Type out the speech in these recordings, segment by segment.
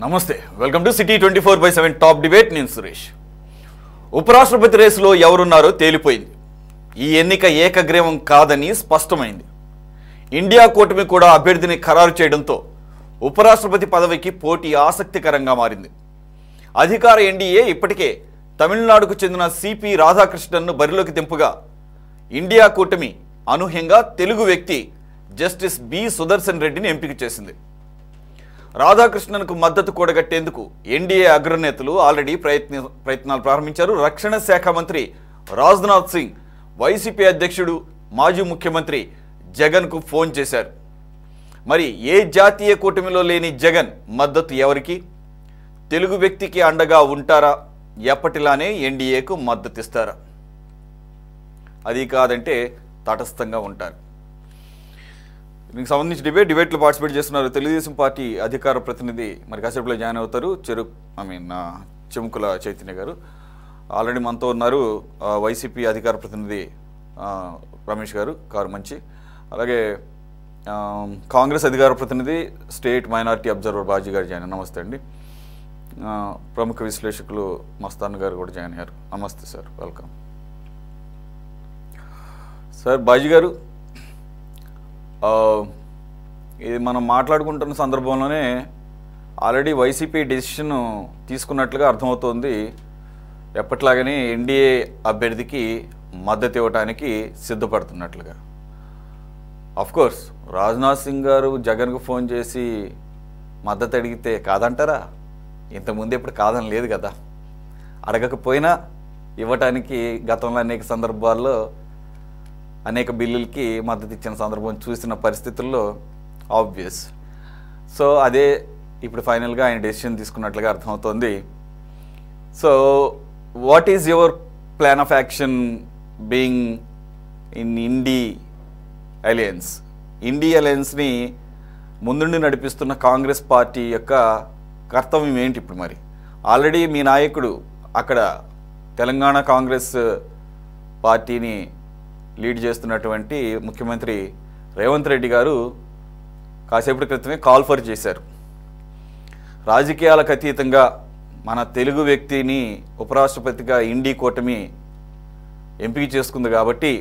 నమస్తే, welcome to city 24/7 top debate. నేను సురేష్. ఉపరాష్ట్రపతి రేసులో ఎవరున్నారో తేలిపోయింది. ఈ ఎన్నిక ఏకగ్రీవం కాదని స్పష్టమైంది. ఇండియా కూటమి కూడా అభ్యర్థిని ఖరారు చేయడంతో ఉపరాష్ట్రపతి పదవికి పోటీ ఆసక్తికరంగా మారింది. అధికార ఎన్డీఏ ఇప్పటికే తమిళనాడుకు చెందిన సిపి రాధాకృష్ణన్ను బరిలోకి దింపుగా ఇండియా కూటమి అనూహ్యంగా తెలుగు వ్యక్తి జస్టిస్ బి సుదర్శన్ రెడ్డిని ఎంపిక చేసింది. రాధాకృష్ణన్కు మద్దతు కూడగట్టేందుకు ఎన్డీఏ అగ్రనేతలు ఆల్రెడీ ప్రయత్నాలు ప్రారంభించారు. రక్షణ శాఖ మంత్రి రాజ్నాథ్ సింగ్ వైసీపీ అధ్యక్షుడు మాజీ ముఖ్యమంత్రి జగన్కు ఫోన్ చేశారు. మరి ఏ జాతీయ కూటమిలో లేని జగన్ మద్దతు ఎవరికి? తెలుగు వ్యక్తికి అండగా ఉంటారా? ఎప్పటిలానే ఎన్డీఏకు మద్దతిస్తారా? అది కాదంటే తటస్థంగా ఉంటారు. దీనికి సంబంధించి డిబేట్లో పార్టిసిపేట్ చేస్తున్నారు తెలుగుదేశం పార్టీ అధికార ప్రతినిధి, మరి కాసేపులో జాయిన్ అవుతారు చెముకుల చైతన్య గారు. ఆల్రెడీ మనతో ఉన్నారు వైసీపీ అధికార ప్రతినిధి రమేష్ గారు కారు మంచి, అలాగే కాంగ్రెస్ అధికార ప్రతినిధి స్టేట్ మైనారిటీ అబ్జర్వర్ బాజీ గారు జాయిన్. నమస్తే అండి. ప్రముఖ విశ్లేషకులు మస్తాన్ గారు కూడా జాయిన్ అయ్యారు. నమస్తే సార్, వెల్కమ్ సార్. బాజీ గారు, ఇది మనం మాట్లాడుకుంటున్న సందర్భంలోనే ఆల్రెడీ వైసీపీ డెసిషన్ తీసుకున్నట్లుగా అర్థమవుతోంది. ఎప్పట్లాగానే ఎన్డీఏ అభ్యర్థికి మద్దతు ఇవ్వడానికి సిద్ధపడుతున్నట్లుగా. కోర్స్ రాజ్నాథ్ సింగ్ గారు జగన్కు ఫోన్ చేసి మద్దతు అడిగితే కాదంటారా? ఇంతకుముందు ఎప్పుడు కాదని లేదు కదా. అడగకపోయినా ఇవ్వటానికి గతంలో అనేక సందర్భాల్లో అనేక బిల్లులకి మద్దతు ఇచ్చిన సందర్భం చూసిన పరిస్థితుల్లో ఆబ్వియస్. సో అదే ఇప్పుడు ఫైనల్గా ఆయన డెసిషన్ తీసుకున్నట్లుగా అర్థమవుతోంది. So what is your plan of action being in INDI alliance? ఇండీ అలయన్స్ని ముందుండి నడిపిస్తున్న కాంగ్రెస్ పార్టీ యొక్క కర్తవ్యం ఏంటి ఇప్పుడు? మరి ఆల్రెడీ మీ నాయకుడు అక్కడ తెలంగాణ కాంగ్రెస్ పార్టీని లీడ్ చేస్తున్నటువంటి ముఖ్యమంత్రి రేవంత్ రెడ్డి గారు కాసేపటి క్రితమే కాల్ఫర్ చేశారు. రాజకీయాలకు అతీతంగా మన తెలుగు వ్యక్తిని ఉపరాష్ట్రపతిగా ఇండీ కూటమి ఎంపిక చేసుకుంది కాబట్టి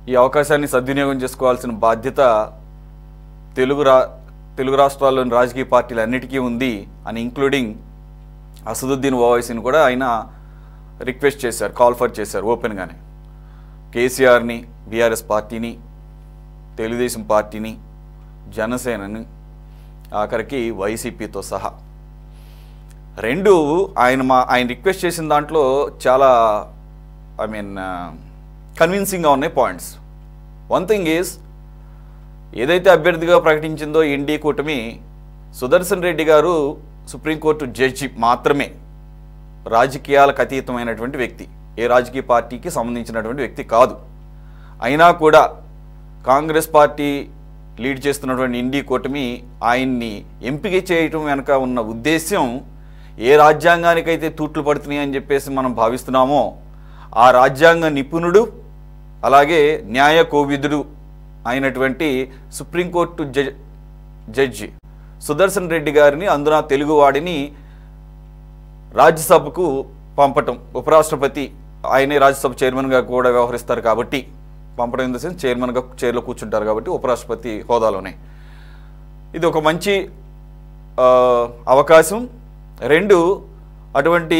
ఈ అవకాశాన్ని సద్వినియోగం చేసుకోవాల్సిన బాధ్యత తెలుగు రాష్ట్రాల్లోని రాజకీయ పార్టీలు అన్నిటికీ ఉంది అని ఇంక్లూడింగ్ అసదుద్దీన్ ఓవైసీని కూడా ఆయన రిక్వెస్ట్ చేశారు, కాల్ఫర్ చేశారు ఓపెన్గానే. కేసీఆర్ని, బీఆర్ఎస్ పార్టీని, తెలుగుదేశం పార్టీని, జనసేనని, ఆఖరికి వైసీపీతో సహా రెండు ఆయన రిక్వెస్ట్ చేసిన దాంట్లో చాలా కన్విన్సింగ్గా ఉన్నాయి పాయింట్స్. వన్ థింగ్ ఈజ్, ఏదైతే అభ్యర్థిగా ప్రకటించిందో ఎన్డీ కూటమి, సుదర్శన్ రెడ్డి గారు సుప్రీంకోర్టు జడ్జి మాత్రమే, రాజకీయాలకు అతీతమైనటువంటి వ్యక్తి, ఏ రాజకీయ పార్టీకి సంబంధించినటువంటి వ్యక్తి కాదు. అయినా కూడా కాంగ్రెస్ పార్టీ లీడ్ చేస్తున్నటువంటి ఇండీ కూటమి ఆయన్ని ఎంపిక చేయటం వెనక ఉన్న ఉద్దేశ్యం, ఏ రాజ్యాంగానికైతే తూట్లు పడుతున్నాయి అని చెప్పేసి మనం భావిస్తున్నామో ఆ రాజ్యాంగ నిపుణుడు అలాగే న్యాయ కోవిదుడు అయినటువంటి సుప్రీంకోర్టు జడ్జి సుదర్శన్ రెడ్డి గారిని, అందున తెలుగువాడిని రాజ్యసభకు పంపటం. ఉపరాష్ట్రపతి ఆయనే రాజ్యసభ చైర్మన్గా కూడా వ్యవహరిస్తారు కాబట్టి, పంపడం ఇన్ ద సెన్స్ చైర్మన్గా చైర్లో కూర్చుంటారు కాబట్టి ఉపరాష్ట్రపతి హోదాలోనే. ఇది ఒక మంచి అవకాశం. రెండు, అటువంటి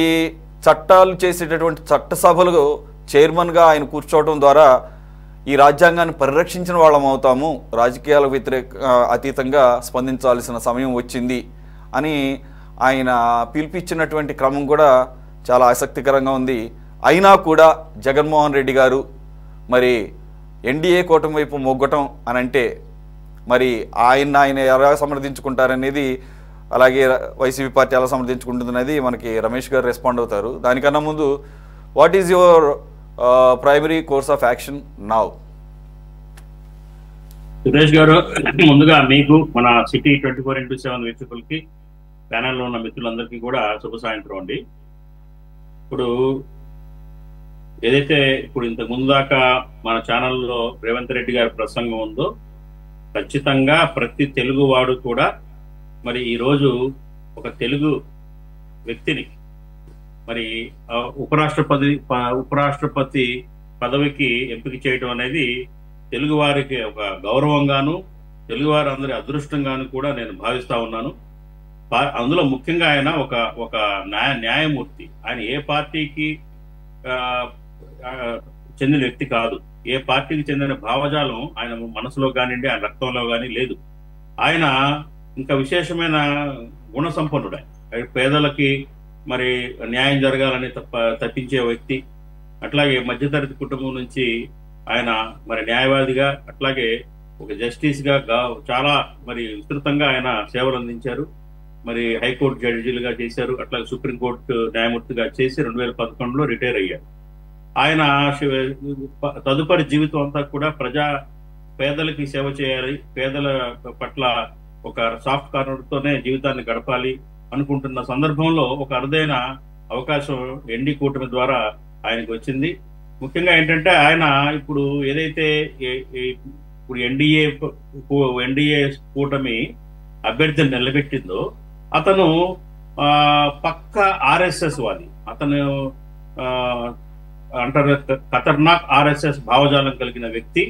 చట్టాలు చేసేటటువంటి చట్టసభలు చైర్మన్గా ఆయన కూర్చోవడం ద్వారా ఈ రాజ్యాంగాన్ని పరిరక్షించిన వాళ్ళం అవుతాము, రాజకీయాల అతీతంగా స్పందించాల్సిన సమయం వచ్చింది అని ఆయన పిలిపించినటువంటి క్రమం కూడా చాలా ఆసక్తికరంగా ఉంది. అయినా కూడా జగన్మోహన్ రెడ్డి గారు మరి ఎన్డీఏ కూటమి వైపు మొగ్గటం అని అంటే మరి ఆయన ఎలా సమర్థించుకుంటారనేది, అలాగే వైసీపీ పార్టీ ఎలా సమర్థించుకుంటుందనేది మనకి రమేష్ గారు రెస్పాండ్ అవుతారు. దానికన్నా ముందు, what is your primary course of action now? Suresh గారు, ముందుగా మీకు, మన సిటీ 24/7 వీక్షకులకి, ప్యానెల్లో ఉన్న మిత్రులందరికీ కూడా శుభ సాయంత్రం అండి. ఇప్పుడు ఏదైతే ఇంతకు ముందు దాకా మన ఛానల్లో రేవంత్ రెడ్డి గారి ప్రసంగం ఉందో, ఖచ్చితంగా ప్రతి తెలుగువాడు కూడా మరి ఈరోజు ఒక తెలుగు వ్యక్తిని మరి ఉపరాష్ట్రపతి పదవికి ఎంపిక చేయడం అనేది తెలుగు వారికి ఒక గౌరవంగాను, తెలుగు వారి అందరి అదృష్టంగాను కూడా నేను భావిస్తా ఉన్నాను. అందులో ముఖ్యంగా ఆయన ఒక న్యాయమూర్తి. ఆయన ఏ పార్టీకి చెందిన వ్యక్తి కాదు. ఏ పార్టీకి చెందిన భావజాలం ఆయన మనసులో కానివ్వండి, ఆయన రక్తంలో కానీ లేదు. ఆయన ఇంకా విశేషమైన గుణ సంపన్నుడు. పేదలకి మరి న్యాయం జరగాలని తప్పించే వ్యక్తి. అట్లాగే మధ్యతరగతి కుటుంబం నుంచి ఆయన మరి న్యాయవాదిగా, అట్లాగే ఒక జస్టిస్ గా చాలా మరి విస్తృతంగా ఆయన సేవలు అందించారు. మరి హైకోర్టు జడ్జిలుగా చేశారు, అట్లాగే సుప్రీంకోర్టు న్యాయమూర్తిగా చేసి 2011లో రిటైర్ అయ్యారు. ఆయన తదుపరి జీవితం అంతా కూడా పేదలకి సేవ చేయాలి, పేదల పట్ల ఒక సాఫ్ట్ కార్నర్తోనే జీవితాన్ని గడపాలి అనుకుంటున్న సందర్భంలో ఒక అరుదైన అవకాశం ఎన్డీ కూటమి ద్వారా ఆయనకు వచ్చింది. ముఖ్యంగా ఏంటంటే ఆయన ఇప్పుడు ఏదైతే ఇప్పుడు ఎన్డీఏ కూటమి అభ్యర్థిని నిలబెట్టిందో అతను పక్క ఆర్ఎస్ఎస్ వాది. అతను అంటారు ఖతర్నాక్ ఆర్ఎస్ఎస్ భావజాలం కలిగిన వ్యక్తి.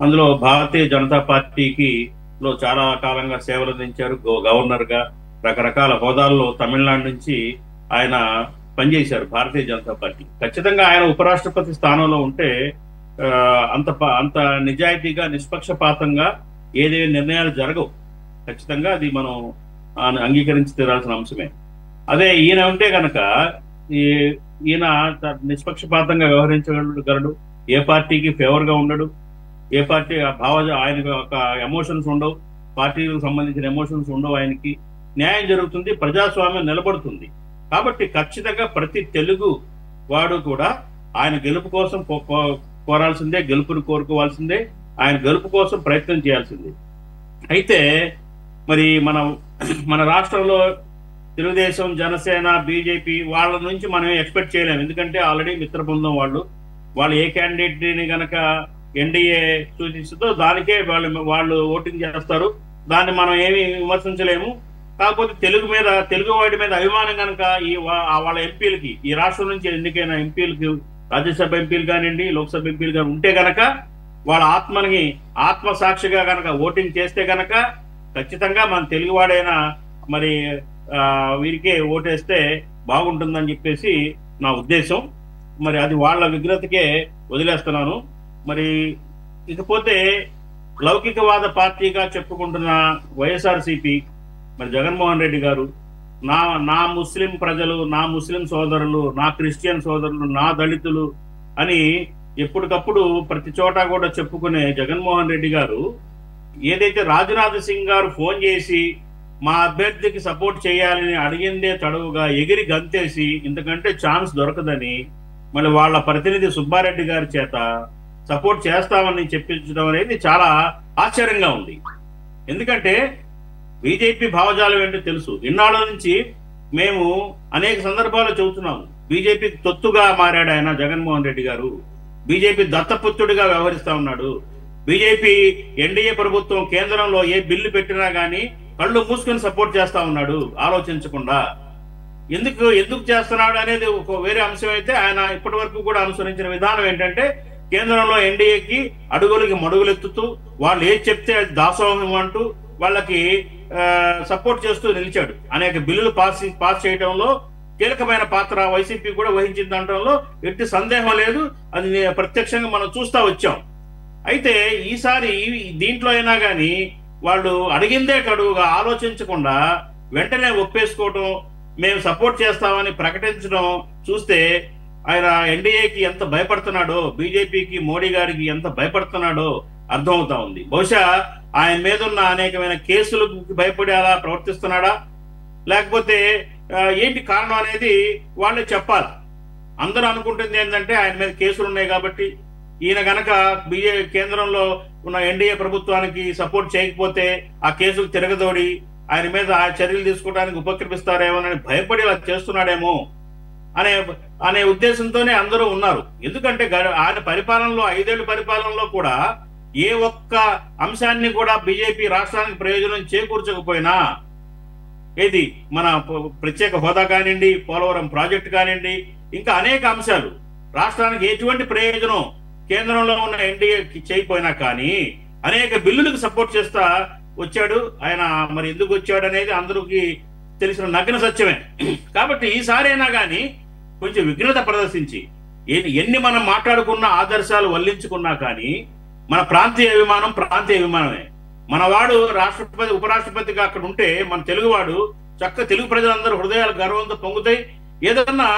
అందులో భారతీయ జనతా పార్టీకి చాలా కాలంగా సేవలు అందించారు. గవర్నర్ గా రకరకాల హోదాల్లో తమిళనాడు నుంచి ఆయన పనిచేశారు భారతీయ జనతా పార్టీ. ఖచ్చితంగా ఆయన ఉపరాష్ట్రపతి స్థానంలో ఉంటే అంత నిజాయితీగా, నిష్పక్షపాతంగా ఏదే నిర్ణయాలు జరగవు. ఖచ్చితంగా అది మనం అంగీకరించి తీరాల్సిన అంశమే. అదే ఈయన ఉంటే కనుక ఈయన నిష్పక్షపాతంగా వ్యవహరించగలడు. ఏ పార్టీకి ఫేవర్ గా ఉండడు. ఏ పార్టీ ఆయనకు ఒక ఎమోషన్స్ ఉండవు, పార్టీలకు సంబంధించిన ఎమోషన్స్ ఉండవు. ఆయనకి న్యాయం జరుగుతుంది, ప్రజాస్వామ్యం నిలబడుతుంది. కాబట్టి ఖచ్చితంగా ప్రతి తెలుగు వాడు కూడా ఆయన గెలుపు కోసం కోరాల్సిందే, గెలుపుని కోరుకోవాల్సిందే, ఆయన గెలుపు కోసం ప్రయత్నం చేయాల్సిందే. అయితే మరి మన రాష్ట్రంలో తెలుగుదేశం, జనసేన, బీజేపీ వాళ్ళ నుంచి మనం ఎక్స్పెక్ట్ చేయలేము. ఎందుకంటే ఆల్రెడీ మిత్ర బృందం వాళ్ళు ఏ క్యాండిడేట్ని గనక ఎన్డీఏ సూచిస్తుందో దానికే వాళ్ళు ఓటింగ్ చేస్తారు. దాన్ని మనం ఏమీ విమర్శించలేము. కాకపోతే తెలుగు వాడి మీద అభిమానం కనుక వాళ్ళ ఎంపీలకి, ఈ రాష్ట్రం నుంచి ఎన్నికైన ఎంపీలకి, రాజ్యసభ ఎంపీలు కానివ్వండి, లోక్సభ ఎంపీలు కానీ ఉంటే గనక వాళ్ళ ఆత్మసాక్షిగా కనుక ఓటింగ్ చేస్తే గనక ఖచ్చితంగా మన తెలుగువాడైనా మరి వీరికే ఓటేస్తే బాగుంటుందని చెప్పేసి నా ఉద్దేశం. మరి అది వాళ్ళ విగ్రహతకే వదిలేస్తున్నాను. మరి ఇకపోతే లౌకికవాద పార్టీగా చెప్పుకుంటున్న వైఎస్ఆర్సీపీ, మరి జగన్మోహన్ రెడ్డి గారు నా ముస్లిం ప్రజలు, నా ముస్లిం సోదరులు, నా క్రిస్టియన్ సోదరులు, నా దళితులు అని ఎప్పటికప్పుడు ప్రతి చోట కూడా చెప్పుకునే జగన్మోహన్ రెడ్డి గారు ఏదైతే రాజ్నాథ్ సింగ్ గారు ఫోన్ చేసి మా అభ్యర్థికి సపోర్ట్ చేయాలని అడిగిందే తడవుగా ఎగిరి గంతేసి ఇంతకంటే ఛాన్స్ దొరకదని మళ్ళీ వాళ్ళ ప్రతినిధి సుబ్బారెడ్డి గారి చేత సపోర్ట్ చేస్తామని చెప్పించడం అనేది చాలా ఆశ్చర్యంగా ఉంది. ఎందుకంటే బీజేపీ భావజాలం ఏంటో తెలుసు. ఇన్నాళ్ళ నుంచి మేము అనేక సందర్భాల్లో చెబుతున్నాము, బీజేపీకి తొత్తుగా మారాడు ఆయన జగన్మోహన్ రెడ్డి గారు, బీజేపీ దత్తపుత్రుడిగా వ్యవహరిస్తా ఉన్నాడు. బీజేపీ ఎన్డీఏ ప్రభుత్వం కేంద్రంలో ఏ బిల్లు పెట్టినా కానీ కళ్ళు మూసుకొని సపోర్ట్ చేస్తా ఉన్నాడు ఆలోచించకుండా. ఎందుకు చేస్తున్నాడు అనేది ఒక వేరే అంశం అయితే, ఆయన ఇప్పటి వరకు కూడా అనుసరించిన విధానం ఏంటంటే కేంద్రంలో ఎన్డీఏకి అడుగులకి మడుగులెత్తుతూ వాళ్ళు ఏది చెప్తే అది దాసోహం అంటూ వాళ్ళకి సపోర్ట్ చేస్తూ నిలిచాడు. అనేక బిల్లులు పాస్ చేయడంలో కీలకమైన పాత్ర వైసీపీ కూడా వహించింది అనడంలో ఎట్టి సందేహం లేదు. అది ప్రత్యక్షంగా మనం చూస్తా వచ్చాం. అయితే ఈసారి దీంట్లో అయినా కానీ వాళ్ళు అడిగిందే కడువుగా ఆలోచించకుండా వెంటనే ఒప్పేసుకోవటం, మేము సపోర్ట్ చేస్తామని ప్రకటించడం చూస్తే ఆయన ఎన్డీఏకి ఎంత భయపడుతున్నాడో, బీజేపీకి, మోడీ గారికి ఎంత భయపడుతున్నాడో అర్థమవుతా ఉంది. బహుశా ఆయన మీద ఉన్న అనేకమైన కేసులకు భయపడి అలా ప్రవర్తిస్తున్నాడా, లేకపోతే ఏంటి కారణం అనేది వాళ్ళే చెప్పాలి. అందరూ అనుకుంటుంది ఏంటంటే ఆయన మీద కేసులు ఉన్నాయి కాబట్టి ఈయన గనక కేంద్రంలో ఉన్న ఎన్డీఏ ప్రభుత్వానికి సపోర్ట్ చేయకపోతే ఆ కేసులు తిరగదోడి ఆయన మీద చర్యలు తీసుకోవడానికి ఉపక్రమిస్తారేమోనని భయపడి ఇలా చేస్తున్నాడేమో అనే ఉద్దేశంతోనే అందరూ ఉన్నారు. ఎందుకంటే ఆయన పరిపాలనలో 5 ఏళ్ల పరిపాలనలో కూడా ఏ ఒక్క అంశాన్ని కూడా బీజేపీ రాష్ట్రానికి ప్రయోజనం చేకూర్చకపోయినా ఏది మన ప్రత్యేక హోదా కానివ్వండి, పోలవరం ప్రాజెక్టు కానివ్వండి, ఇంకా అనేక అంశాలు రాష్ట్రానికి ఎటువంటి ప్రయోజనం కేంద్రంలో ఉన్న ఎన్డీఏకి చేయకపోయినా కానీ అనేక బిల్లులకు సపోర్ట్ చేస్తా వచ్చాడు ఆయన. మరి ఎందుకు వచ్చాడు అనేది అందరికీ తెలిసిన నగ్న సత్యమే. కాబట్టి ఈసారైనా కానీ కొంచెం విఘ్నత ప్రదర్శించి ఎన్ని మనం మాట్లాడుకున్న ఆదర్శాలు వల్లించుకున్నా కానీ మన ప్రాంతీయ అభిమానమే. మనవాడు రాష్ట్రపతి ఉపరాష్ట్రపతిగా అక్కడ ఉంటే మన తెలుగువాడు చక్క తెలుగు ప్రజలందరూ హృదయాలు గర్వంతో పొంగుతాయి. ఏదన్నా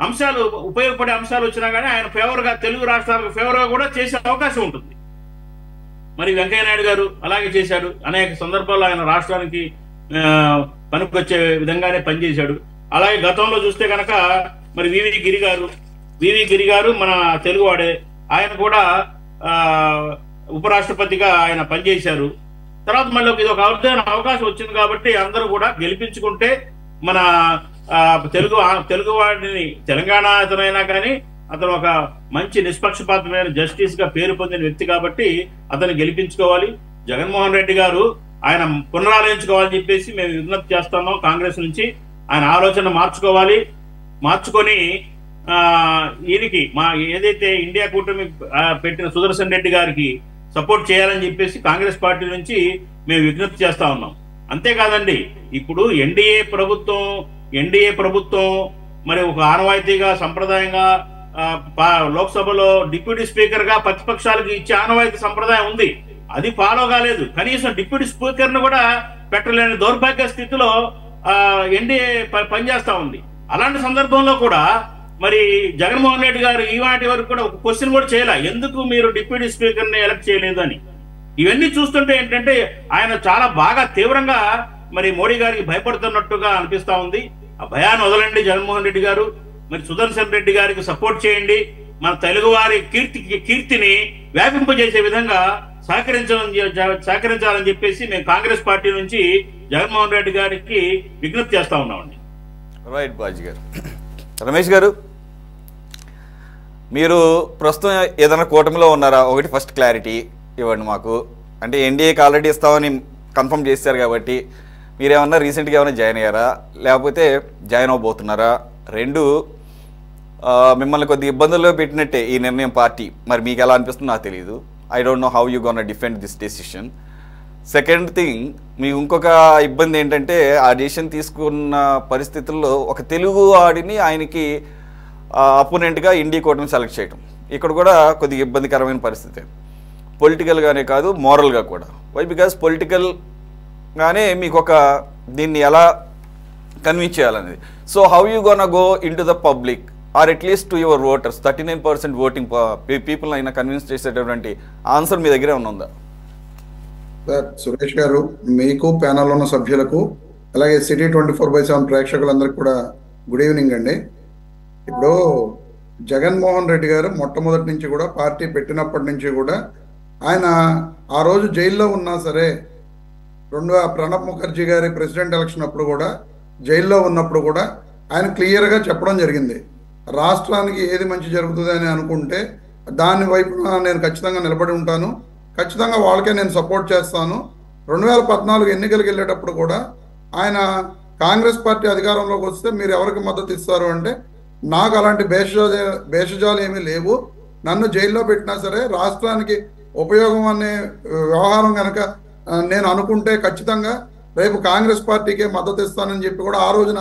అంశాలు ఉపయోగపడే అంశాలు వచ్చినా కానీ ఆయన ఫేవర్గా తెలుగు రాష్ట్రాలకు ఫేవర్గా కూడా చేసే అవకాశం ఉంటుంది. మరి వెంకయ్యనాయుడు గారు అలాగే చేశాడు. అనేక సందర్భాల్లో ఆయన రాష్ట్రానికి పనికొచ్చే విధంగానే పనిచేశాడు. అలాగే గతంలో చూస్తే కనుక మరి వివి గిరి గారు మన తెలుగువాడే. ఆయన కూడా ఉపరాష్ట్రపతిగా ఆయన పనిచేశారు. తర్వాత మళ్ళీ ఇది ఒక అవకాశం వచ్చింది కాబట్టి అందరూ కూడా గెలిపించుకుంటే మన తెలుగువాడిని తెలంగాణ అతనైనా కానీ అతను ఒక మంచి నిష్పక్షపాతమైన జస్టిస్ గా పేరు పొందిన వ్యక్తి కాబట్టి అతను గెలిపించుకోవాలి. జగన్మోహన్ రెడ్డి గారు ఆయన పునరాలోచించుకోవాలని చెప్పేసి మేము విజ్ఞప్తి చేస్తున్నాం. కాంగ్రెస్ నుంచి ఆయన ఆలోచన మార్చుకొని ఈయనకి ఏదైతే ఇండియా కూటమి పెట్టిన సుదర్శన్ రెడ్డి గారికి సపోర్ట్ చేయాలని చెప్పేసి కాంగ్రెస్ పార్టీ నుంచి మేము విజ్ఞప్తి చేస్తా ఉన్నాం. అంతేకాదండి, ఇప్పుడు ఎన్డీఏ ప్రభుత్వం మరి ఒక ఆనవాయితీగా సంప్రదాయంగా లోక్సభలో డిప్యూటీ స్పీకర్ గా ప్రతిపక్షాలకు ఇచ్చే ఆనవాయితీ సంప్రదాయం ఉంది. అది ఫాలో కాలేదు. కనీసం డిప్యూటీ స్పీకర్ ను కూడా పెట్టలేని దౌర్భాగ్య స్థితిలో ఎన్డీఏ పనిచేస్తా ఉంది. అలాంటి సందర్భంలో కూడా మరి జగన్మోహన్ రెడ్డి గారు ఈవాటి వరకు కూడా ఒక క్వశ్చన్ కూడా చేయలే, ఎందుకు మీరు డిప్యూటీ స్పీకర్ ని ఎలక్ట్ చేయలేదు అని. ఇవన్నీ చూస్తుంటే ఏంటంటే ఆయన చాలా బాగా తీవ్రంగా మరి మోడీ గారికి భయపడుతున్నట్టుగా అనిపిస్తా ఉంది. ఆ భయాన్ని వదలండి జగన్మోహన్ రెడ్డి గారు. మరి సుదర్శన్ రెడ్డి గారికి సపోర్ట్ చేయండి. మన తెలుగువారి కీర్తిని వ్యాపింపజేసే విధంగా సహకరించాలని చెప్పేసి మేము కాంగ్రెస్ పార్టీ నుంచి జగన్మోహన్ రెడ్డి గారికి విజ్ఞప్తి చేస్తా ఉన్నామండి. రైట్ బాజీ గారు. రమేష్ గారు, మీరు ప్రస్తుతం ఏదైనా కూటమిలో ఉన్నారా? ఒకటి ఫస్ట్ క్లారిటీ ఇవ్వండి మాకు. అంటే ఎన్డీఏకి ఆల్రెడీ ఇస్తామని కన్ఫర్మ్ చేశారు కాబట్టి మీరేమన్నా రీసెంట్గా ఏమైనా జాయిన్ అయ్యారా, లేకపోతే జాయిన్ అవ్వబోతున్నారా? రెండు, మిమ్మల్ని కొద్ది ఇబ్బందుల్లో పెట్టినట్టే ఈ నిర్ణయం పార్టీ. మరి మీకు ఎలా అనిపిస్తుందో నాకు తెలియదు. I don't know how you gonna defend this decision. Second thing, మీకు ఇంకొక ఇబ్బంది ఏంటంటే ఆ డెసిషన్ తీసుకున్న పరిస్థితుల్లో ఒక తెలుగు వాడిని ఆయనకి అపోనెంట్గా ఇండియా కూటమి సెలెక్ట్ చేయడం ఇక్కడ కూడా కొద్దిగా ఇబ్బందికరమైన పరిస్థితి. పొలిటికల్గానే కాదు, మోరల్గా కూడా. వై? బికాజ్ పొలిటికల్గానే మీకు ఒక దీన్ని ఎలా కన్విన్స్ చేయాలనేది. So how you gonna go into the public or at least to your voters, 39% voting people అయినా కన్విన్స్ చేసేటటువంటి ఆన్సర్ మీ దగ్గరే ఉందా? సార్, సురేష్ గారు, మీకు ప్యానల్లో ఉన్న సభ్యులకు అలాగే సిటీ 24/7 ప్రేక్షకులందరికీ కూడా గుడ్ ఈవినింగ్ అండి. ఇప్పుడు జగన్మోహన్ రెడ్డి గారు మొట్టమొదటి నుంచి కూడా పార్టీ పెట్టినప్పటి నుంచి కూడా ఆయన ఆ రోజు జైల్లో ఉన్నా సరే, ప్రణబ్ ముఖర్జీ గారి ప్రెసిడెంట్ ఎలక్షన్ అప్పుడు కూడా జైల్లో ఉన్నప్పుడు కూడా ఆయన క్లియర్గా చెప్పడం జరిగింది, రాష్ట్రానికి ఏది మంచి జరుగుతుంది అని అనుకుంటే దాని వైపున నేను ఖచ్చితంగా నిలబడి ఉంటాను, ఖచ్చితంగా వాళ్ళకే నేను సపోర్ట్ చేస్తాను. 2014 ఎన్నికలకు వెళ్ళేటప్పుడు కూడా ఆయన కాంగ్రెస్ పార్టీ అధికారంలోకి వస్తే మీరు ఎవరికి మద్దతు ఇస్తారు అంటే, నాకు అలాంటి భేషజాలు ఏమీ లేవు, నన్ను జైల్లో పెట్టినా సరే రాష్ట్రానికి ఉపయోగం అనే వ్యవహారం కనుక నేను అనుకుంటే ఖచ్చితంగా రేపు కాంగ్రెస్ పార్టీకే మద్దతు ఇస్తానని చెప్పి కూడా ఆ రోజున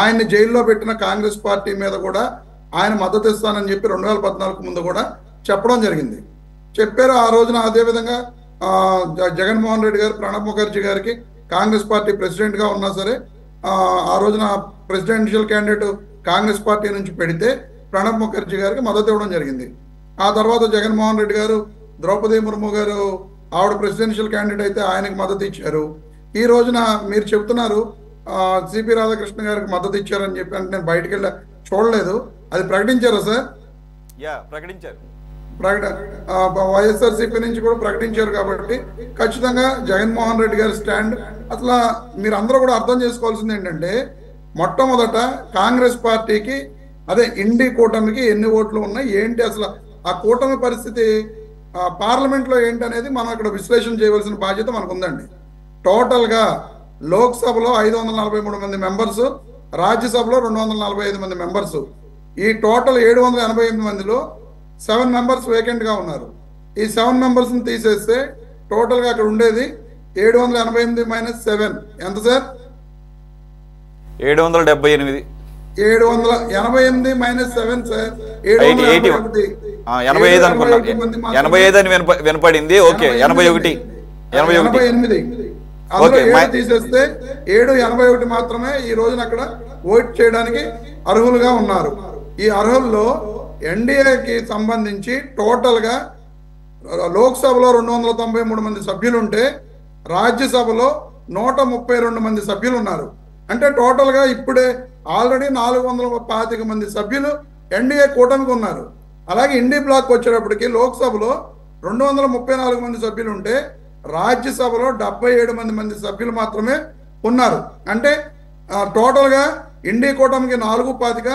ఆయన్ని జైల్లో పెట్టిన కాంగ్రెస్ పార్టీ మీద కూడా ఆయన మద్దతు ఇస్తానని చెప్పి 2014 ముందు కూడా చెప్పడం జరిగింది. చెప్పారు ఆ రోజున. అదేవిధంగా జగన్మోహన్ రెడ్డి గారు ప్రణబ్ ముఖర్జీ గారికి కాంగ్రెస్ పార్టీ ప్రెసిడెంట్గా ఉన్నా సరే ఆ రోజున ప్రెసిడెన్షియల్ క్యాండిడేట్ కాంగ్రెస్ పార్టీ నుంచి పెడితే ప్రణబ్ ముఖర్జీ గారికి మద్దతు ఇవ్వడం జరిగింది. ఆ తర్వాత జగన్మోహన్ రెడ్డి గారు ద్రౌపది ముర్ము గారు ఆవిడ ప్రెసిడెన్షియల్ క్యాండిడేట్ అయితే ఆయనకి మద్దతు ఇచ్చారు. ఈ రోజున మీరు చెప్తున్నారు సిపి రాధాకృష్ణ గారికి మద్దతు ఇచ్చారని చెప్పి, అంటే నేను బయటకు వెళ్ళి చూడలేదు, అది ప్రకటించారా సార్? ప్రకటించారు. వైఎస్ఆర్సీపీ నుంచి కూడా ప్రకటించారు. కాబట్టి ఖచ్చితంగా జగన్మోహన్ రెడ్డి గారి స్టాండ్ అసలు మీరు అందరూ కూడా అర్థం చేసుకోవాల్సింది ఏంటంటే, మొట్టమొదట కాంగ్రెస్ పార్టీకి అదే ఇండి కూటమికి ఎన్ని ఓట్లు ఉన్నాయి ఏంటి, అసలు ఆ కూటమి పరిస్థితి పార్లమెంట్లో ఏంటి అనేది మనం ఇక్కడ విశ్లేషణ చేయవలసిన బాధ్యత మనకు ఉందండి. టోటల్గా లోక్సభలో 543 మంది మెంబర్స్, రాజ్యసభలో 245 మంది మెంబర్స్. ఈ టోటల్ 788 మందిలో 7 మెంబర్స్ వేకెంట్గా ఉన్నారు. ఈ 7 మెంబర్స్ని తీసేస్తే టోటల్గా అక్కడ ఉండేది 788 - 7 ఎంత సార్? 778. 788 - 7 సార్ 85 అనుకున్నాను. 85 అని వినపడింది. ఓకే, 81. 88. అందులో 7 తీసేస్తే 781 మాత్రమే ఈ రోజున అక్కడ ఓట్ చేయడానికి అర్హులుగా ఉన్నారు. ఈ అర్హుల్లో ఎన్డీఏకి సంబంధించి టోటల్గా లోక్సభలో 293 మంది సభ్యులు ఉంటే రాజ్యసభలో 132 మంది సభ్యులు ఉన్నారు. అంటే టోటల్గా ఇప్పుడే ఆల్రెడీ 425 మంది సభ్యులు ఎన్డీఏ కూటమికి ఉన్నారు. అలాగే ఇండి బ్లాక్ వచ్చేటప్పటికి లోక్సభలో 234 మంది సభ్యులు ఉంటే రాజ్యసభలో 77 మంది సభ్యులు మాత్రమే ఉన్నారు. అంటే టోటల్గా ఇండి కూటమికి 425,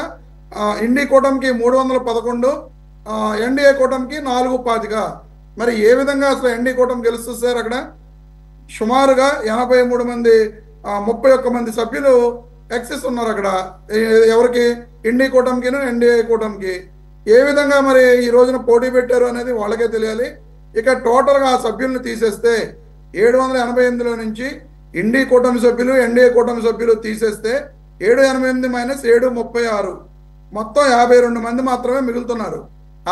ఇండి కూటమికి 311, ఎన్డీఏ కూటమికి 425. మరి ఏ విధంగా అసలు ఎన్డీ కూటమి గెలుస్తుంది సార్? అక్కడ సుమారుగా 83 మంది 31 మంది సభ్యులు ఎక్సెస్ ఉన్నారు అక్కడ. ఎవరికి? ఇండి కూటమికిను ఎన్డీఏ కూటమికి. ఏ విధంగా మరి ఈ రోజున పోటీ పెట్టారు అనేది వాళ్ళకే తెలియాలి. ఇక టోటల్గా ఆ సభ్యులను తీసేస్తే 788లో నుంచి ఇండి కూటమి సభ్యులు, ఎన్డీఏ కూటమి సభ్యులు తీసేస్తే 788 - 7 36, మొత్తం 52 మంది మాత్రమే మిగులుతున్నారు.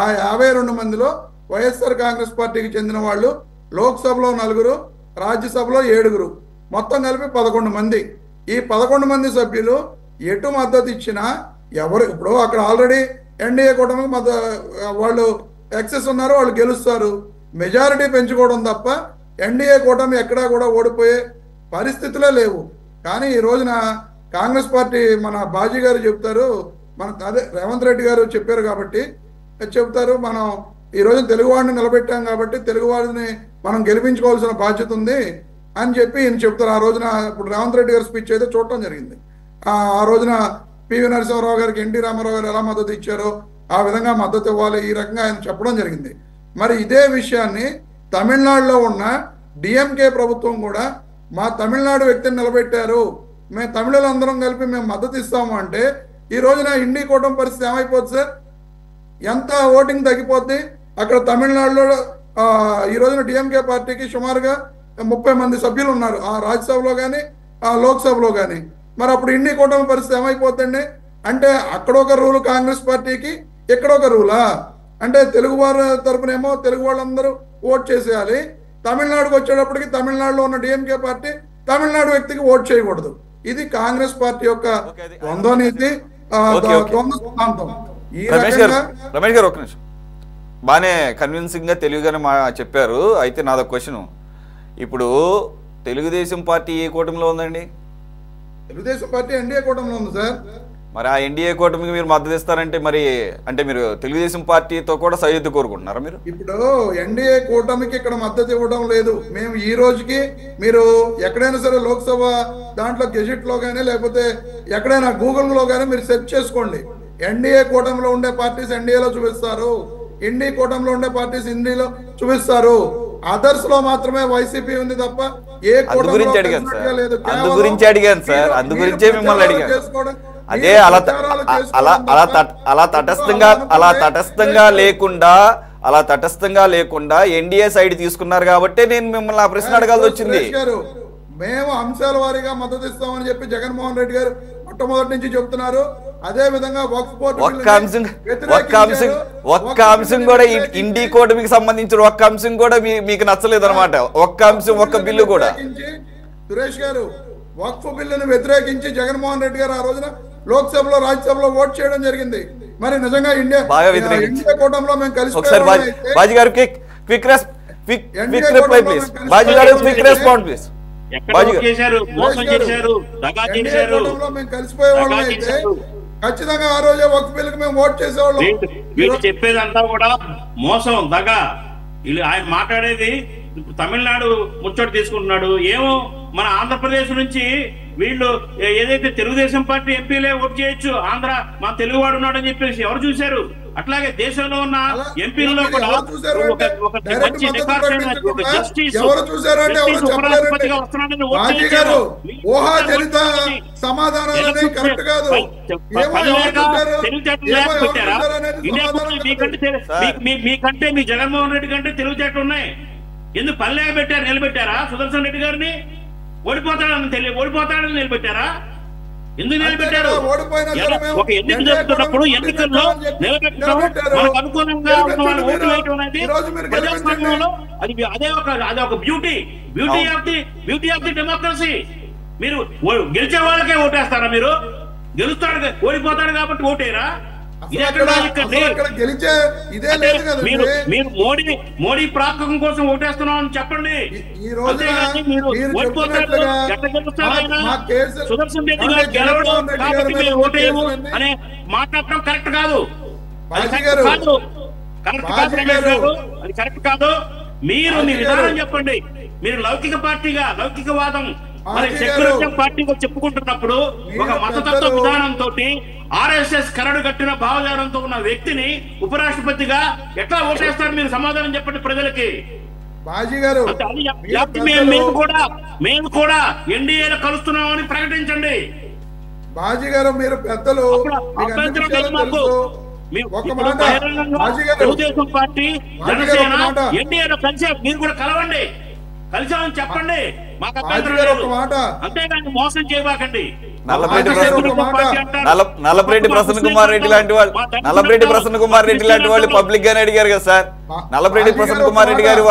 ఆ 52 మందిలో వైఎస్ఆర్ కాంగ్రెస్ పార్టీకి చెందిన వాళ్ళు లోక్సభలో 4, రాజ్యసభలో 7, మొత్తం కలిపి 11 మంది. ఈ 11 మంది సభ్యులు ఎటు మద్దతు ఇచ్చినా ఎవరు ఇప్పుడు అక్కడ ఆల్రెడీ ఎన్డీఏ కూటమికి వాళ్ళు ఎక్సెస్ ఉన్నారు, వాళ్ళు గెలుస్తారు. మెజారిటీ పెంచుకోవడం తప్ప ఎన్డీఏ కూటమి ఎక్కడా కూడా ఓడిపోయే పరిస్థితులే లేవు. కానీ ఈ రోజున కాంగ్రెస్ పార్టీ మన బాజీ గారు చెప్తారు, అదే రేవంత్ రెడ్డి గారు చెప్పారు కాబట్టి చెప్తారు, మనం ఈ రోజు తెలుగువాడిని నిలబెట్టాం కాబట్టి తెలుగువాడిని మనం గెలిపించుకోవాల్సిన బాధ్యత ఉంది అని చెప్పి ఈయన చెప్తారు. ఆ రోజున ఇప్పుడు రేవంత్ రెడ్డి గారి స్పీచ్ అయితే చూడటం జరిగింది. ఆ రోజున పివి నరసింహారావు గారికి ఎన్టీ రామారావు గారు ఎలా మద్దతు ఇచ్చారో ఆ విధంగా మద్దతు ఇవ్వాలి, ఈ రకంగా ఆయన చెప్పడం జరిగింది. మరి ఇదే విషయాన్ని తమిళనాడులో ఉన్న డిఎంకే ప్రభుత్వం కూడా మా తమిళనాడు వ్యక్తిని నిలబెట్టారు, మేము తమిళులందరం కలిపి మేము మద్దతు ఇస్తాము అంటే ఈ రోజున ఇండి కూటమి పరిస్థితి ఏమైపోద్ది సార్? ఎంత ఓటింగ్ తగ్గిపోద్ది అక్కడ తమిళనాడులో? ఈ రోజున డిఎంకే పార్టీకి సుమారుగా 30 మంది సభ్యులు ఉన్నారు, ఆ రాజ్యసభలో కానీ ఆ లోక్సభలో కానీ. మరి అప్పుడు ఇండి కూటమి పరిస్థితి ఏమైపోతుందండి? అంటే అక్కడ ఒక రూలు కాంగ్రెస్ పార్టీకి, ఇక్కడ ఒక రూలా? అంటే తెలుగు వారి తరపునేమో తెలుగు వాళ్ళందరూ ఓట్ చేసేయాలి, తమిళనాడుకు వచ్చేటప్పటికి తమిళనాడులో ఉన్న డిఎంకే పార్టీ తమిళనాడు వ్యక్తికి ఓట్ చేయకూడదు. ఇది కాంగ్రెస్ పార్టీ యొక్క ద్వంద్వ నీతి, ద్వంద్వ సిద్ధాంతం. రమేష్ గారు ఒక నిమిషం, బాగానే కన్విన్సింగ్ గా తెలుగుగానే చెప్పారు. అయితే నాదొక క్వశ్చన్, ఇప్పుడు తెలుగుదేశం పార్టీ ఏ కూటమిలో ఉందండి? తెలుగుదేశం పార్టీ ఎన్డీఏ కూటమిలో ఉంది సార్. మరి ఆ ఎన్డీఏ కూటమికి మీరు మద్దతు ఇస్తారంటే మరి అంటే మీరు తెలుగుదేశం పార్టీతో కూడా సయోధ్య కోరుకుంటున్నారా? మీరు ఇప్పుడు ఎన్డీఏ కూటమికి ఇక్కడ మద్దతు ఇవ్వడం లేదు. మేము ఈ రోజుకి మీరు ఎక్కడైనా సరే లోక్సభ దాంట్లో గెజెట్ లో కానీ లేకపోతే ఎక్కడైనా గూగుల్లో కానీ మీరు సెర్చ్ చేసుకోండి, ఎన్డీఏ కూటమిలో ఉండే పార్టీస్ ఎన్డీఏలో చూపిస్తారు, ఇండి కూటమిలో ఉండే పార్టీస్ ఇండిలో చూపిస్తారు. అదర్స్ లో మాత్రమే వైసీపీ ఉంది తప్ప ఏ అందు గురించి అడిగాను సార్, అందు గురించే మిమ్మల్ని అడిగాను. అదే అలా తటస్థంగా లేకుండా ఎన్డీఏ సైడ్ తీసుకున్నారు కాబట్టి నేను మిమ్మల్ని ఆ ప్రశ్న అడగాల్సి వచ్చింది. మేము అంశాల వారీగా మద్దతు ఇస్తామని చెప్పి జగన్మోహన్ రెడ్డి గారు మొట్టమొదటి నుంచి చెప్తున్నారు. అదే విధంగా ఒక్క అంశం కూడా ఇండి కూటమికి సంబంధించిన ఒక్క అంశం కూడా మీకు నచ్చలేదు అనమాట. ఒక్క అంశం, ఒక్క బిల్లు కూడా. సురేష్ గారు, వక్ఫ్ బిల్లును వ్యతిరేకించి జగన్మోహన్ రెడ్డి గారు ఆ రోజున లోక్సభలో రాజ్యసభలో ఓట్ చేయడం జరిగింది. మరి నిజంగా ఇండియా కూటమిలో మేము కలిసి కలిసిపోయే వాళ్ళం అయితే ఖచ్చితంగా ఆ రోజే వక్ఫ్ బిల్లుకి మేము ఓట్ చేసేవాళ్ళం. వీళ్ళు చెప్పేదంతా కూడా మోసం, దగా. ఆయన మాట్లాడేది తమిళనాడు ముచ్చట తీసుకుంటున్నాడు. ఏమో మన ఆంధ్రప్రదేశ్ నుంచి వీళ్ళు ఏదైతే తెలుగుదేశం పార్టీ ఎంపీలే ఓటు చేయొచ్చు, ఆంధ్ర మా తెలుగువాడు ఉన్నాడని చెప్పేసి ఎవరు చూశారు? అట్లాగే దేశంలో ఉన్న ఎంపీల్లో కూడా ఒక మంచి జస్టిస్ ఉపరాష్ట్రపతిగా వస్తున్నాడని మీకంటే మీ జగన్మోహన్ రెడ్డి కంటే తెలివితేటలు ఉన్నాయి. ఎందుకు పల్లె పెట్టారు, నిలబెట్టారా? సుదర్శన్ రెడ్డి గారిని ఓడిపోతాడని నిలబెట్టారా? ఎందుకు నిలబెట్టారు? ఒక ఎన్నిక జరుగుతున్నప్పుడు ఎన్నికల్లో నిలబెట్టడం, మనకు అనుకూలంగా ఉన్న వాళ్ళు ఓటు వేయడం అనేది ప్రజాస్వామ్యంలో అదే ఒక బ్యూటీ ఆఫ్ ది డెమోక్రసీ. మీరు గెలిచే వాళ్ళకే ఓటేస్తారా? మీరు ఓడిపోతాడు కాబట్టి ఓటేరా? మీరు మోడీ ప్రాపకం కోసం ఓటేస్తున్నాం అని చెప్పండి. మీరు సుదర్శన్ రెడ్డి గారు గెలవడం కాబట్టి మీరు ఓటేయము అనే మాట్లాడటం కరెక్ట్ కాదు. అది కరెక్ట్ కాదు. మీరు మీ విధానం చెప్పండి. మీరు లౌకికవాదం మరి సెక్యులరిజం పార్టీగా చెప్పుకుంటున్నప్పుడు ఒక మతతత్వ విధానంతో ఆర్ఎస్ఎస్ కరడు కట్టిన భావజాలంతో ఉన్న వ్యక్తిని ఉపరాష్ట్రపతిగా ఎట్లా ఓటేస్తారు? మీరు సమాధానం చెప్పండి ప్రజలకి. మేము కూడా ఎన్డీఏలో కలుస్తున్నామని ప్రకటించండి. బాజీ గారు మీరు పెద్దలు, తెలుగుదేశం పార్టీ, జనసేన ఎన్డీఏలో కలిసి మీరు కూడా కలిసామని చెప్పండి. మాకు అంతేగాని మోసం చేయబాకండి. నల్లపరెడ్డి ప్రసన్న కుమార్ రెడ్డి లాంటి వాళ్ళు పబ్లిక్ గానే అడిగారు కదా సార్. నల్లపరెడ్డి ప్రసన్న కుమార్ రెడ్డి గారు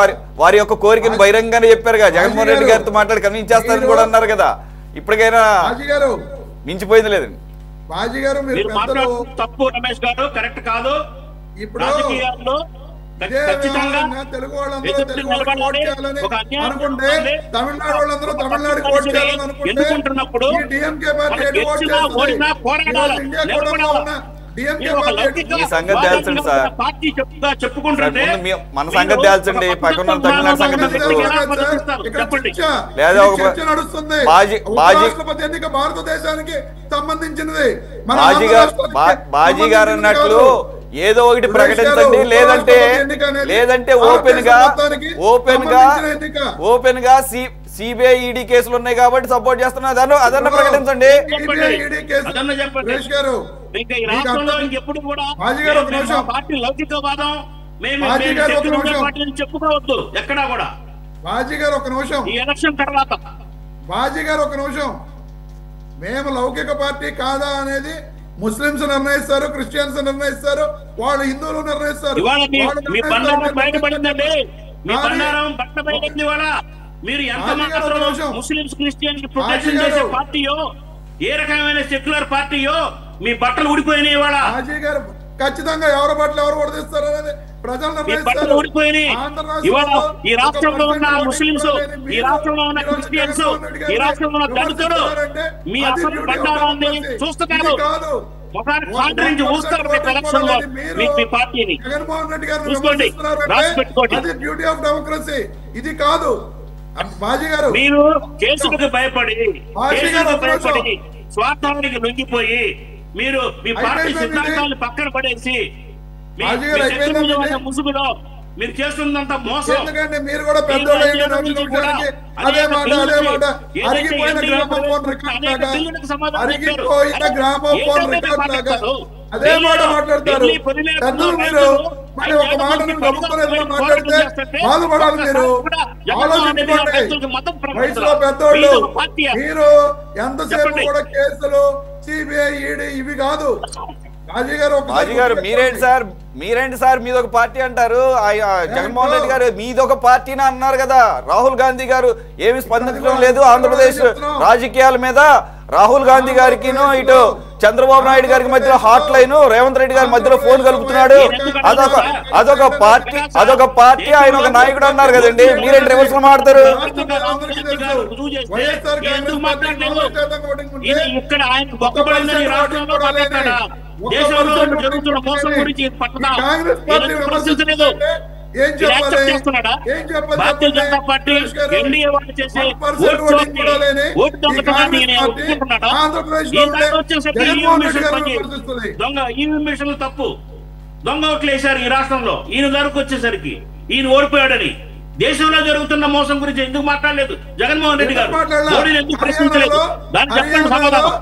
వారి యొక్క కోరికను బహిరంగంగానే చెప్పారు కదా. జగన్మోహన్ రెడ్డి గారితో మాట్లాడి కన్విన్స్ కూడా అన్నారు కదా. ఇప్పటికైనా మించిపోయింది లేదండి. తప్పు రమేష్ గారు, కరెక్ట్ కాదు. రాజకీయాల్లో తెలుగు వాళ్ళందరూ తెలుగు ఓట్ చేయాలని అనుకుంటే తమిళనాడు వాళ్ళందరూ తమిళనాడు ఓట్ చేయాలని అనుకుంటే డిఎంకే పార్టీ ఈ సంగతి తేల్చండి సార్. మన సంగతి తేల్చండి. పక్కన తమిళనాడు సంగతి లేదా భారతదేశానికి సంబంధించినది. బాజీ గారు అన్నట్లు ఏదో ఒకటి ప్రకటించండి. లేదంటే ఓపెన్ గా సిబిఐ ఈడీ కేసులు ఉన్నాయి కాబట్టి సపోర్ట్ చేస్తున్నా అదన్న ప్రకటించండి. చెప్పుకోవద్దు ఎక్కడా కూడా. బాజీ గారు ఒక నిమిషం, ఈ ఎలక్షన్ తర్వాత బాజీ గారు ఒక నిమిషం. మేము లౌకిక పార్టీ కాదా అనేది ముస్లింస్ నిర్ణయిస్తారు, క్రిస్టియన్స్ నిర్ణయిస్తారు, వాళ్ళు హిందువులు నిర్ణయిస్తారు. మీరు ఎంత ముస్లింస్ క్రిస్టియన్స్ ప్రొటెక్షన్ చేసే పార్టీయో, ఏ రకమైన సెక్యులర్ పార్టీయో మీ బట్టలు ఊడిపోయినాయి. ఇవాళ బాజీ గారు ఖచ్చితంగా ఎవరి బట్టలు ఎవరు ఊడిస్తారు అనేది ప్రజలు నిర్ణయిస్తారు. ఊడిపోయినాయి. ఇవాళ ఈ రాష్ట్రంలో ఉన్న ముస్లింస్, ఈ రాష్ట్రంలో ఉన్న క్రిస్టియన్స్, ఈ రాష్ట్రంలో ఉన్న దళితులు మీ అసలు బండారాన్ని చూస్తున్నారు. జగన్మోహన్ రెడ్డి గారు బ్యూటీ ఆఫ్ డెమోక్రసీ ఇది కాదు. బాజీ గారు మీరు కేసులకు భయపడి స్వార్థానికి లొంగిపోయి మీరు మీ పార్టీ సిద్ధాంతాలను పక్కన పడేసి ముసుగులో మీరు చేస్తున్నంత మోసం. ఎందుకంటే మీరు కూడా పెద్దోళ్ళు అదే మాట అరిగిపోయిన గ్రామోఫోన్ రికార్డ్ లాగా అదే మాట మాట్లాడతారు పెద్దలు. మీరు మరి ఒక మాటను నమ్ముకునేది మాట్లాడితే బాధపడాలి. మీరు ఆలోచించుకోండి. వయసులో పెద్దోళ్ళు మీరు ఎంతసేపు కూడా కేసులు, సిబిఐ, ఈడీ ఇవి కాదు. బాజీ గారు మీరేంటి సార్ మీదొక పార్టీ అంటారు. జగన్మోహన్ రెడ్డి గారు మీదొక పార్టీనా అన్నారు కదా. రాహుల్ గాంధీ గారు ఏమి స్పందించడం లేదు ఆంధ్రప్రదేశ్ రాజకీయాల మీద. రాహుల్ గాంధీ గారికి ఇటు చంద్రబాబు నాయుడు గారికి మధ్యలో హాట్ లైన్, రేవంత్ రెడ్డి గారి మధ్యలో ఫోన్ కలుపుతున్నాడు. అదొక పార్టీ ఆయన ఒక నాయకుడు అన్నారు కదండి. మీరేంటి రివర్స్ లో మాట్లాడతారు? భారతీయ జనతా పార్టీ ఎన్డీఏ వాళ్ళు చేసే దొంగ ఈవీ మిషన్లు తప్పు. దొంగ ఓట్లు వేశారు ఈ రాష్ట్రంలో. ఈయన వరకు వచ్చేసరికి ఈయన ఓడిపోయాడని. దేశంలో జరుగుతున్న మోసం గురించి ఎందుకు మాట్లాడలేదు జగన్మోహన్ రెడ్డి గారు? మోడీని ఎందుకు ప్రశ్నించలేదు? దాన్ని చెప్పండి సమాధానం.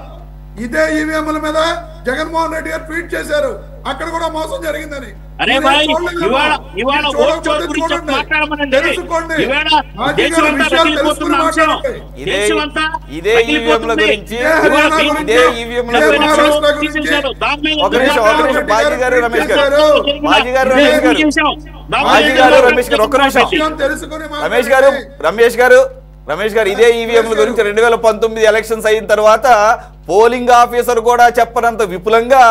ఇదే ఈవీఎంల మీద జగన్మోహన్ రెడ్డి గారు ట్వీట్ చేశారు, అక్కడ కూడా మోసం జరిగిందని. అరే భాయ్, ఇవాళ ఓట్ చోటు గురించి మాట్లాడమనండి. ఇవాళ దేశమంతా రగిలిపోతున్న అంశం. దేశమంతా ఇదే ఈవీఎంల గురించి రమేష్ గారు ఇదే ఈవీఎంల గురించి 2019 ఎలక్షన్స్ అయిన తర్వాత పోలింగ్ ఆఫీసర్ కూడా చెప్పనంత విపులంగా,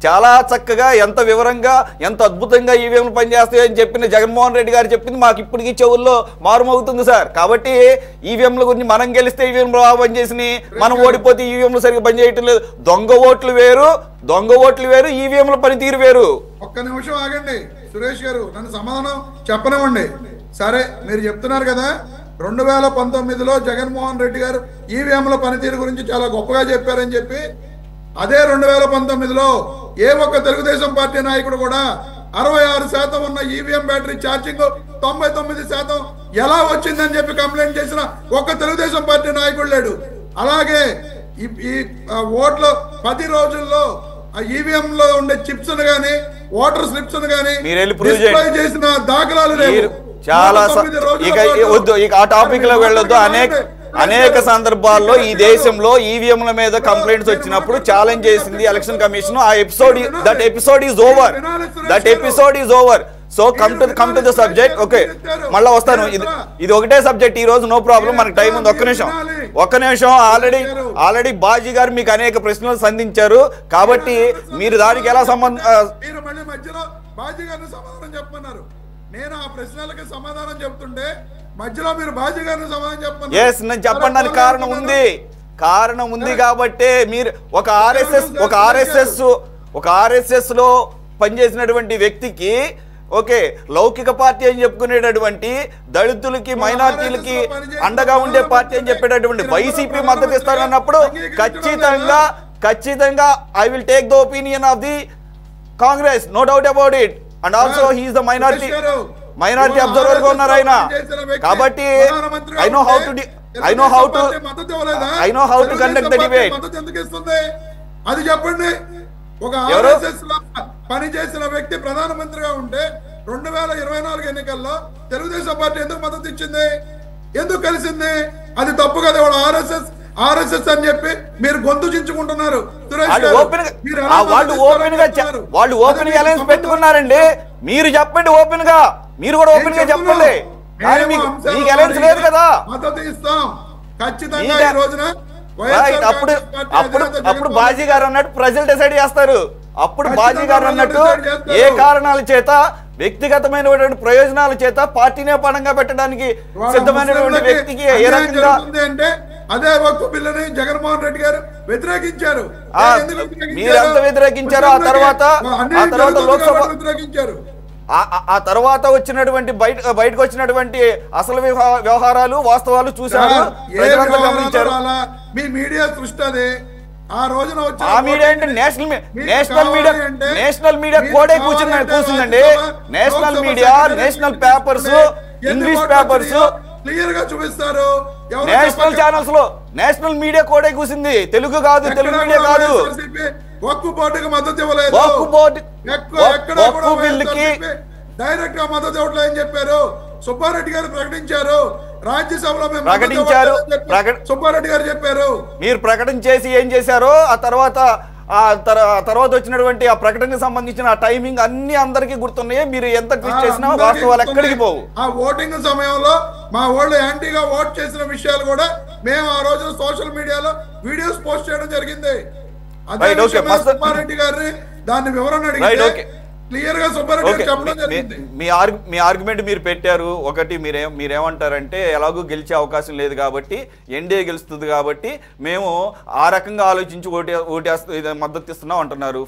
చాలా చక్కగా, ఎంత వివరంగా, ఎంత అద్భుతంగా ఈవీఎంలు పనిచేస్తాయని చెప్పిన జగన్మోహన్ రెడ్డి గారు చెప్పింది మాకు ఇప్పటికీ చెవుల్లో మారుమవుతుంది సార్. కాబట్టి ఈవీఎంల గురించి మనం గెలిస్తే ఈవీఎంలు బాగా పనిచేసినాయి, మనం ఓడిపోతే ఈవీఎంలు సరిగ్గా పనిచేయటం లేదు. దొంగ ఓట్లు వేరు, ఈవీఎంల పనితీరు వేరు. ఒక్క నిమిషం ఆగండి సురేష్ గారు, నన్ను సమాధానం చెప్పనివ్వండి. సరే, మీరు చెప్తున్నారు కదా 2019లో జగన్మోహన్ రెడ్డి గారు ఈవీఎంల పనితీరు గురించి చాలా గొప్పగా చెప్పారని చెప్పి, అదే 2019లో ఏ ఒక్క తెలుగుదేశం పార్టీ నాయకుడు కూడా 66% ఉన్న ఈవీఎం బ్యాటరీ ఛార్జింగ్ 99% ఎలా వచ్చిందని చెప్పి కంప్లైంట్ చేసిన ఒక్క తెలుగుదేశం పార్టీ నాయకుడు లేడు. అలాగే ఈ ఓట్లు 10 రోజుల్లో ఆ ఈవీఎం లో ఉండే చిప్స్ గానీ, ఓటర్ స్లిప్స్ గానీ డిస్ప్లే చేసిన దాఖలాలు లేవు. చాలా ఇక ఆ టాపిక్ లో వెళ్ళొద్దు. అనేక సందర్భాల్లో ఈ దేశంలో ఈవీఎంల మీద కంప్లైంట్స్ వచ్చినప్పుడు ఛాలెంజ్ చేసింది ఎలక్షన్ కమిషన్. ఆ episode is over. So come to the subject. Okay, మళ్ళీ వస్తాను. ఇది ఒకటే సబ్జెక్ట్ ఈ రోజు, నో ప్రాబ్లం, మనకు టైం ఉంది. ఒక్క నిమిషం. ఆల్రెడీ బాజీ గారు మీకు అనేక ప్రశ్నలు సంధించారు, కాబట్టి మీరు దానికి ఎలా బాజీ గారిని సమాధానం చెప్పమన్నారు. నేను ఆ ప్రశ్నలకి సమాధానం చెప్తుంటే మధ్యలో మీరు బాజీ గారిని సమాధానం చెప్పమన్నారు. ఎస్, నేను చెప్పడానికి కారణం ఉంది కాబట్టి మీరు ఒక ఆర్ఎస్ఎస్ లో పనిచేసినటువంటి వ్యక్తికి, ఓకే, లౌకిక పార్టీ అని చెప్పుకునేటటువంటి దళితులకి, మైనారిటీలకి అండగా ఉండే పార్టీ అని చెప్పేటటువంటి వైసీపీ మద్దతు ఇస్తారన్నప్పుడు ఖచ్చితంగా I will take the opinion of the Congress, no doubt about it. And also he is the minority observer గా ఉన్నారు ఆయన. కాబట్టి I know how to conduct the debate. అది చెప్పండి. ఒక ఆర్ఎస్ఎస్ లో పనిచేసిన వ్యక్తి ప్రధానమంత్రిగా ఉంటే 2024 ఎన్నికల్లో తెలుగుదేశం పార్టీ ఎందుకు మద్దతు ఇచ్చింది, ఎందుకు కలిసింది? అది తప్పు కదా. వాడు ఆర్ఎస్ఎస్ అని చెప్పి మీరు గొంతు చించుకుంటున్నారు. వాళ్ళు ఓపెన్ గా అలయన్స్ పెట్టుకున్నారండి. మీరు చెప్పండి ఓపెన్ గా, మీరు కూడా ఓపెన్ గా చెప్పండి. మీకు అలయన్స్ లేదు కదా. మద్దతు ఇస్తాం ఖచ్చితంగా ఈ రోజున. అప్పుడు బాజీ గారు అన్నట్టు ప్రజలు డిసైడ్ చేస్తారు. అప్పుడు బాజీ గారు అన్నట్టు ఏ కారణాల చేత, వ్యక్తిగతమైనటువంటి ప్రయోజనాల చేత పార్టీనే పణంగా పెట్టడానికి సిద్ధమైనటువంటి వ్యక్తికి ఏ రకంగా అంటే అదే వక్ఫ్ బిల్లుని జగన్మోహన్ రెడ్డి గారు వ్యతిరేకించారు. మీరెంత వ్యతిరేకించారు? ఆ తర్వాత లోక్సభ వ్యతిరేకించారు. ఆ తర్వాత వచ్చినటువంటి బయటకు వచ్చినటువంటి అసలు వ్యవహారాలు, వాస్తవాలు చూశారు, ప్రజలంతా గమనించారు. మీ మీడియా సృష్టి అది. ఆ రోజున ఆ మీడియా అంటే నేషనల్ మీడియా కోడే కూర్చుందండి. National media, national papers, English papers clear గా చూపిస్తారు. నేషనల్ ఛానల్స్ లో నేషనల్ మీడియా కోడే కూర్చుంది, తెలుగు కాదు, తెలుగు మీడియా కాదు. వక్ఫ్ బోర్డుకి మద్దతు ఇవ్వలేదు. వక్ఫ్ బిల్లుకి డైరెక్ట్ గా మద్దతు ఇవ్వట్లేదని చెప్పారు. సుబ్బారెడ్డి గారు ప్రకటించారు, రాజ్యసభలో ప్రకటించారు. సుబ్బారెడ్డి గారు చెప్పారు. మీరు ప్రకటన చేసి ఏం చేశారో, ఆ తర్వాత వచ్చినటువంటి ఆ ప్రకటనకు సంబంధించిన ఆ టైమింగ్ అన్ని అందరికీ గుర్తున్నాయి. మీరు ఎంత ట్వీట్ చేసినా వాస్తవాలు ఎక్కడికి పోవు. ఆ ఓటింగ్ సమయంలో మా వాళ్ళు యాంటీగా ఓట్ చేసిన విషయాలు కూడా మేము ఆ రోజు సోషల్ మీడియాలో వీడియోస్ పోస్ట్ చేయడం జరిగింది. సుబ్బారెడ్డి గారిని దాన్ని వివరణ అడిగితే క్లియర్ గా సుబ్బారెడ్డి గారు చెప్పడం జరిగింది. మీ ఆర్గ్యుమెంట్ మీరు పెట్టారు. ఒకటి మీరేమంటారంటే ఎలాగూ గెలిచే అవకాశం లేదు కాబట్టి, ఎన్డీఏ గెలుస్తుంది కాబట్టి మేము ఆ రకంగా ఆలోచించి మద్దతు ఇస్తున్నాం అంటున్నారు.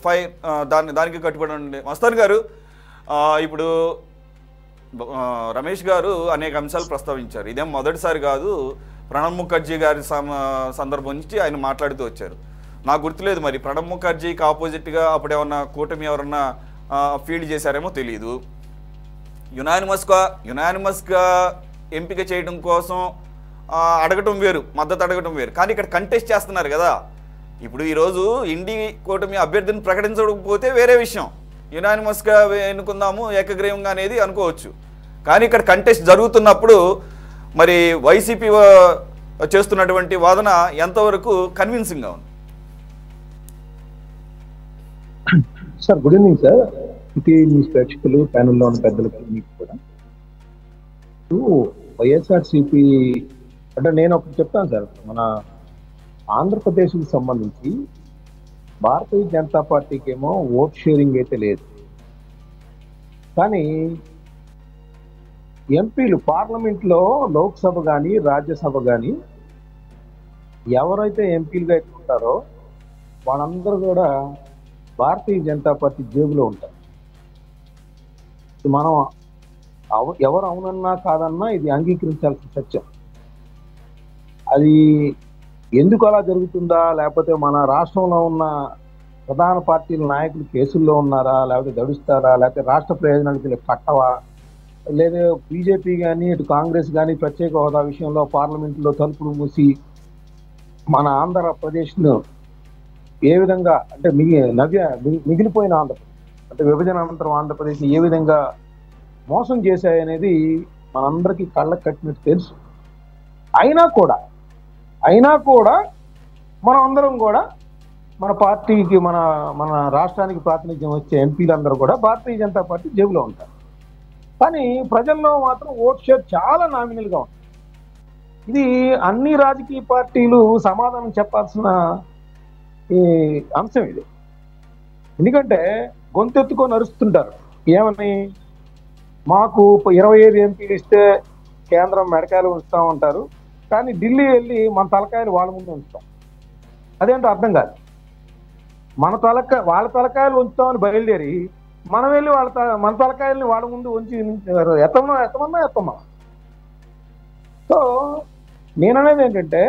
దానికి కట్టుబడి ఉండే మస్తాన్ గారు, ఇప్పుడు రమేష్ గారు అనేక అంశాలు ప్రస్తావించారు. ఇదేం మొదటిసారి కాదు. ప్రణబ్ ముఖర్జీ గారి సందర్భం నుంచి ఆయన మాట్లాడుతూ వచ్చారు. నాకు గుర్తులేదు మరి ప్రణబ్ ముఖర్జీకి ఆపోజిట్గా అప్పుడు ఏమన్నా కూటమి ఎవరన్నా ఫీల్డ్ చేశారేమో తెలియదు. యునానిమస్గా ఎంపిక చేయడం కోసం అడగటం వేరు, మద్దతు అడగటం వేరు. కానీ ఇక్కడ కంటెస్ట్ చేస్తున్నారు కదా. ఇప్పుడు ఈరోజు ఇండి కూటమి అభ్యర్థిని ప్రకటించకపోతే వేరే విషయం, యునానిమస్గా ఎన్నుకుందాము ఏకగ్రీవంగా అనేది అనుకోవచ్చు. కానీ ఇక్కడ కంటెస్ట్ జరుగుతున్నప్పుడు మరి వైసీపీ చేస్తున్నటువంటి వాదన ఎంతవరకు కన్విన్సింగ్గా ఉంది? Sir good evening sir. City news ప్రేక్షకులు, ప్యానెల్లో ఉన్న పెద్దలకి మీకు కూడా. వైఎస్ఆర్సీపీ అంటే నేను ఒకటి చెప్తాను సార్. మన ఆంధ్రప్రదేశ్కి సంబంధించి భారతీయ జనతా పార్టీకి ఏమో ఓట్ షేరింగ్ అయితే లేదు, కానీ ఎంపీలు పార్లమెంట్లో లోక్సభ కానీ రాజ్యసభ కానీ ఎవరైతే ఎంపీలుగా ఎక్కుంటారో వాళ్ళందరూ కూడా భారతీయ జనతా పార్టీ జేబులో ఉంటారు. మనం ఎవరు అవునన్నా కాదన్నా ఇది అంగీకరించాల్సిన సత్యం. అది ఎందుకు అలా జరుగుతుందా, లేకపోతే మన రాష్ట్రంలో ఉన్న ప్రధాన పార్టీల నాయకులు కేసుల్లో ఉన్నారా, లేకపోతే దడుస్తారా, లేకపోతే రాష్ట్ర ప్రయోజనాలకు కట్టవా, లేదా బీజేపీ కానీ ఇటు కాంగ్రెస్ కానీ ప్రత్యేక హోదా విషయంలో పార్లమెంట్లో తలుపులు మూసి మన ఆంధ్రప్రదేశ్ను ఏ విధంగా అంటే మిగిలిపోయిన ఆంధ్రప్రదేశ్ అంటే విభజన అనంతరం ఆంధ్రప్రదేశ్ని ఏ విధంగా మోసం చేశాయనేది మనందరికీ కళ్ళకు కట్టినట్టు తెలుసు. అయినా కూడా మనం అందరం కూడా మన పార్టీకి మన రాష్ట్రానికి ప్రాతినిధ్యం వచ్చే ఎంపీలందరూ కూడా భారతీయ జనతా పార్టీ జేబులో ఉంటారు. కానీ ప్రజల్లో మాత్రం ఓట్ షేర్ చాలా నామినల్గా ఉంది. ఇది అన్ని రాజకీయ పార్టీలు సమాధానం చెప్పాల్సిన ఈ అంశం ఇది. ఎందుకంటే గొంతెత్తుకొని అరుస్తుంటారు ఏమని, మాకు 25 ఎంపీలు ఇస్తే కేంద్రం మెడకాయలు ఉంచుతామంటారు, కానీ ఢిల్లీ వెళ్ళి మన తలకాయలు వాళ్ళ ముందు ఉంచుతాం. అదేంటో అర్థం కాదు. వాళ్ళ తలకాయలు ఉంచుతామని బయలుదేరి మనం వెళ్ళి మన తలకాయల్ని వాళ్ళ ముందు ఉంచి ఎత్తమన్నా. సో నేననేది ఏంటంటే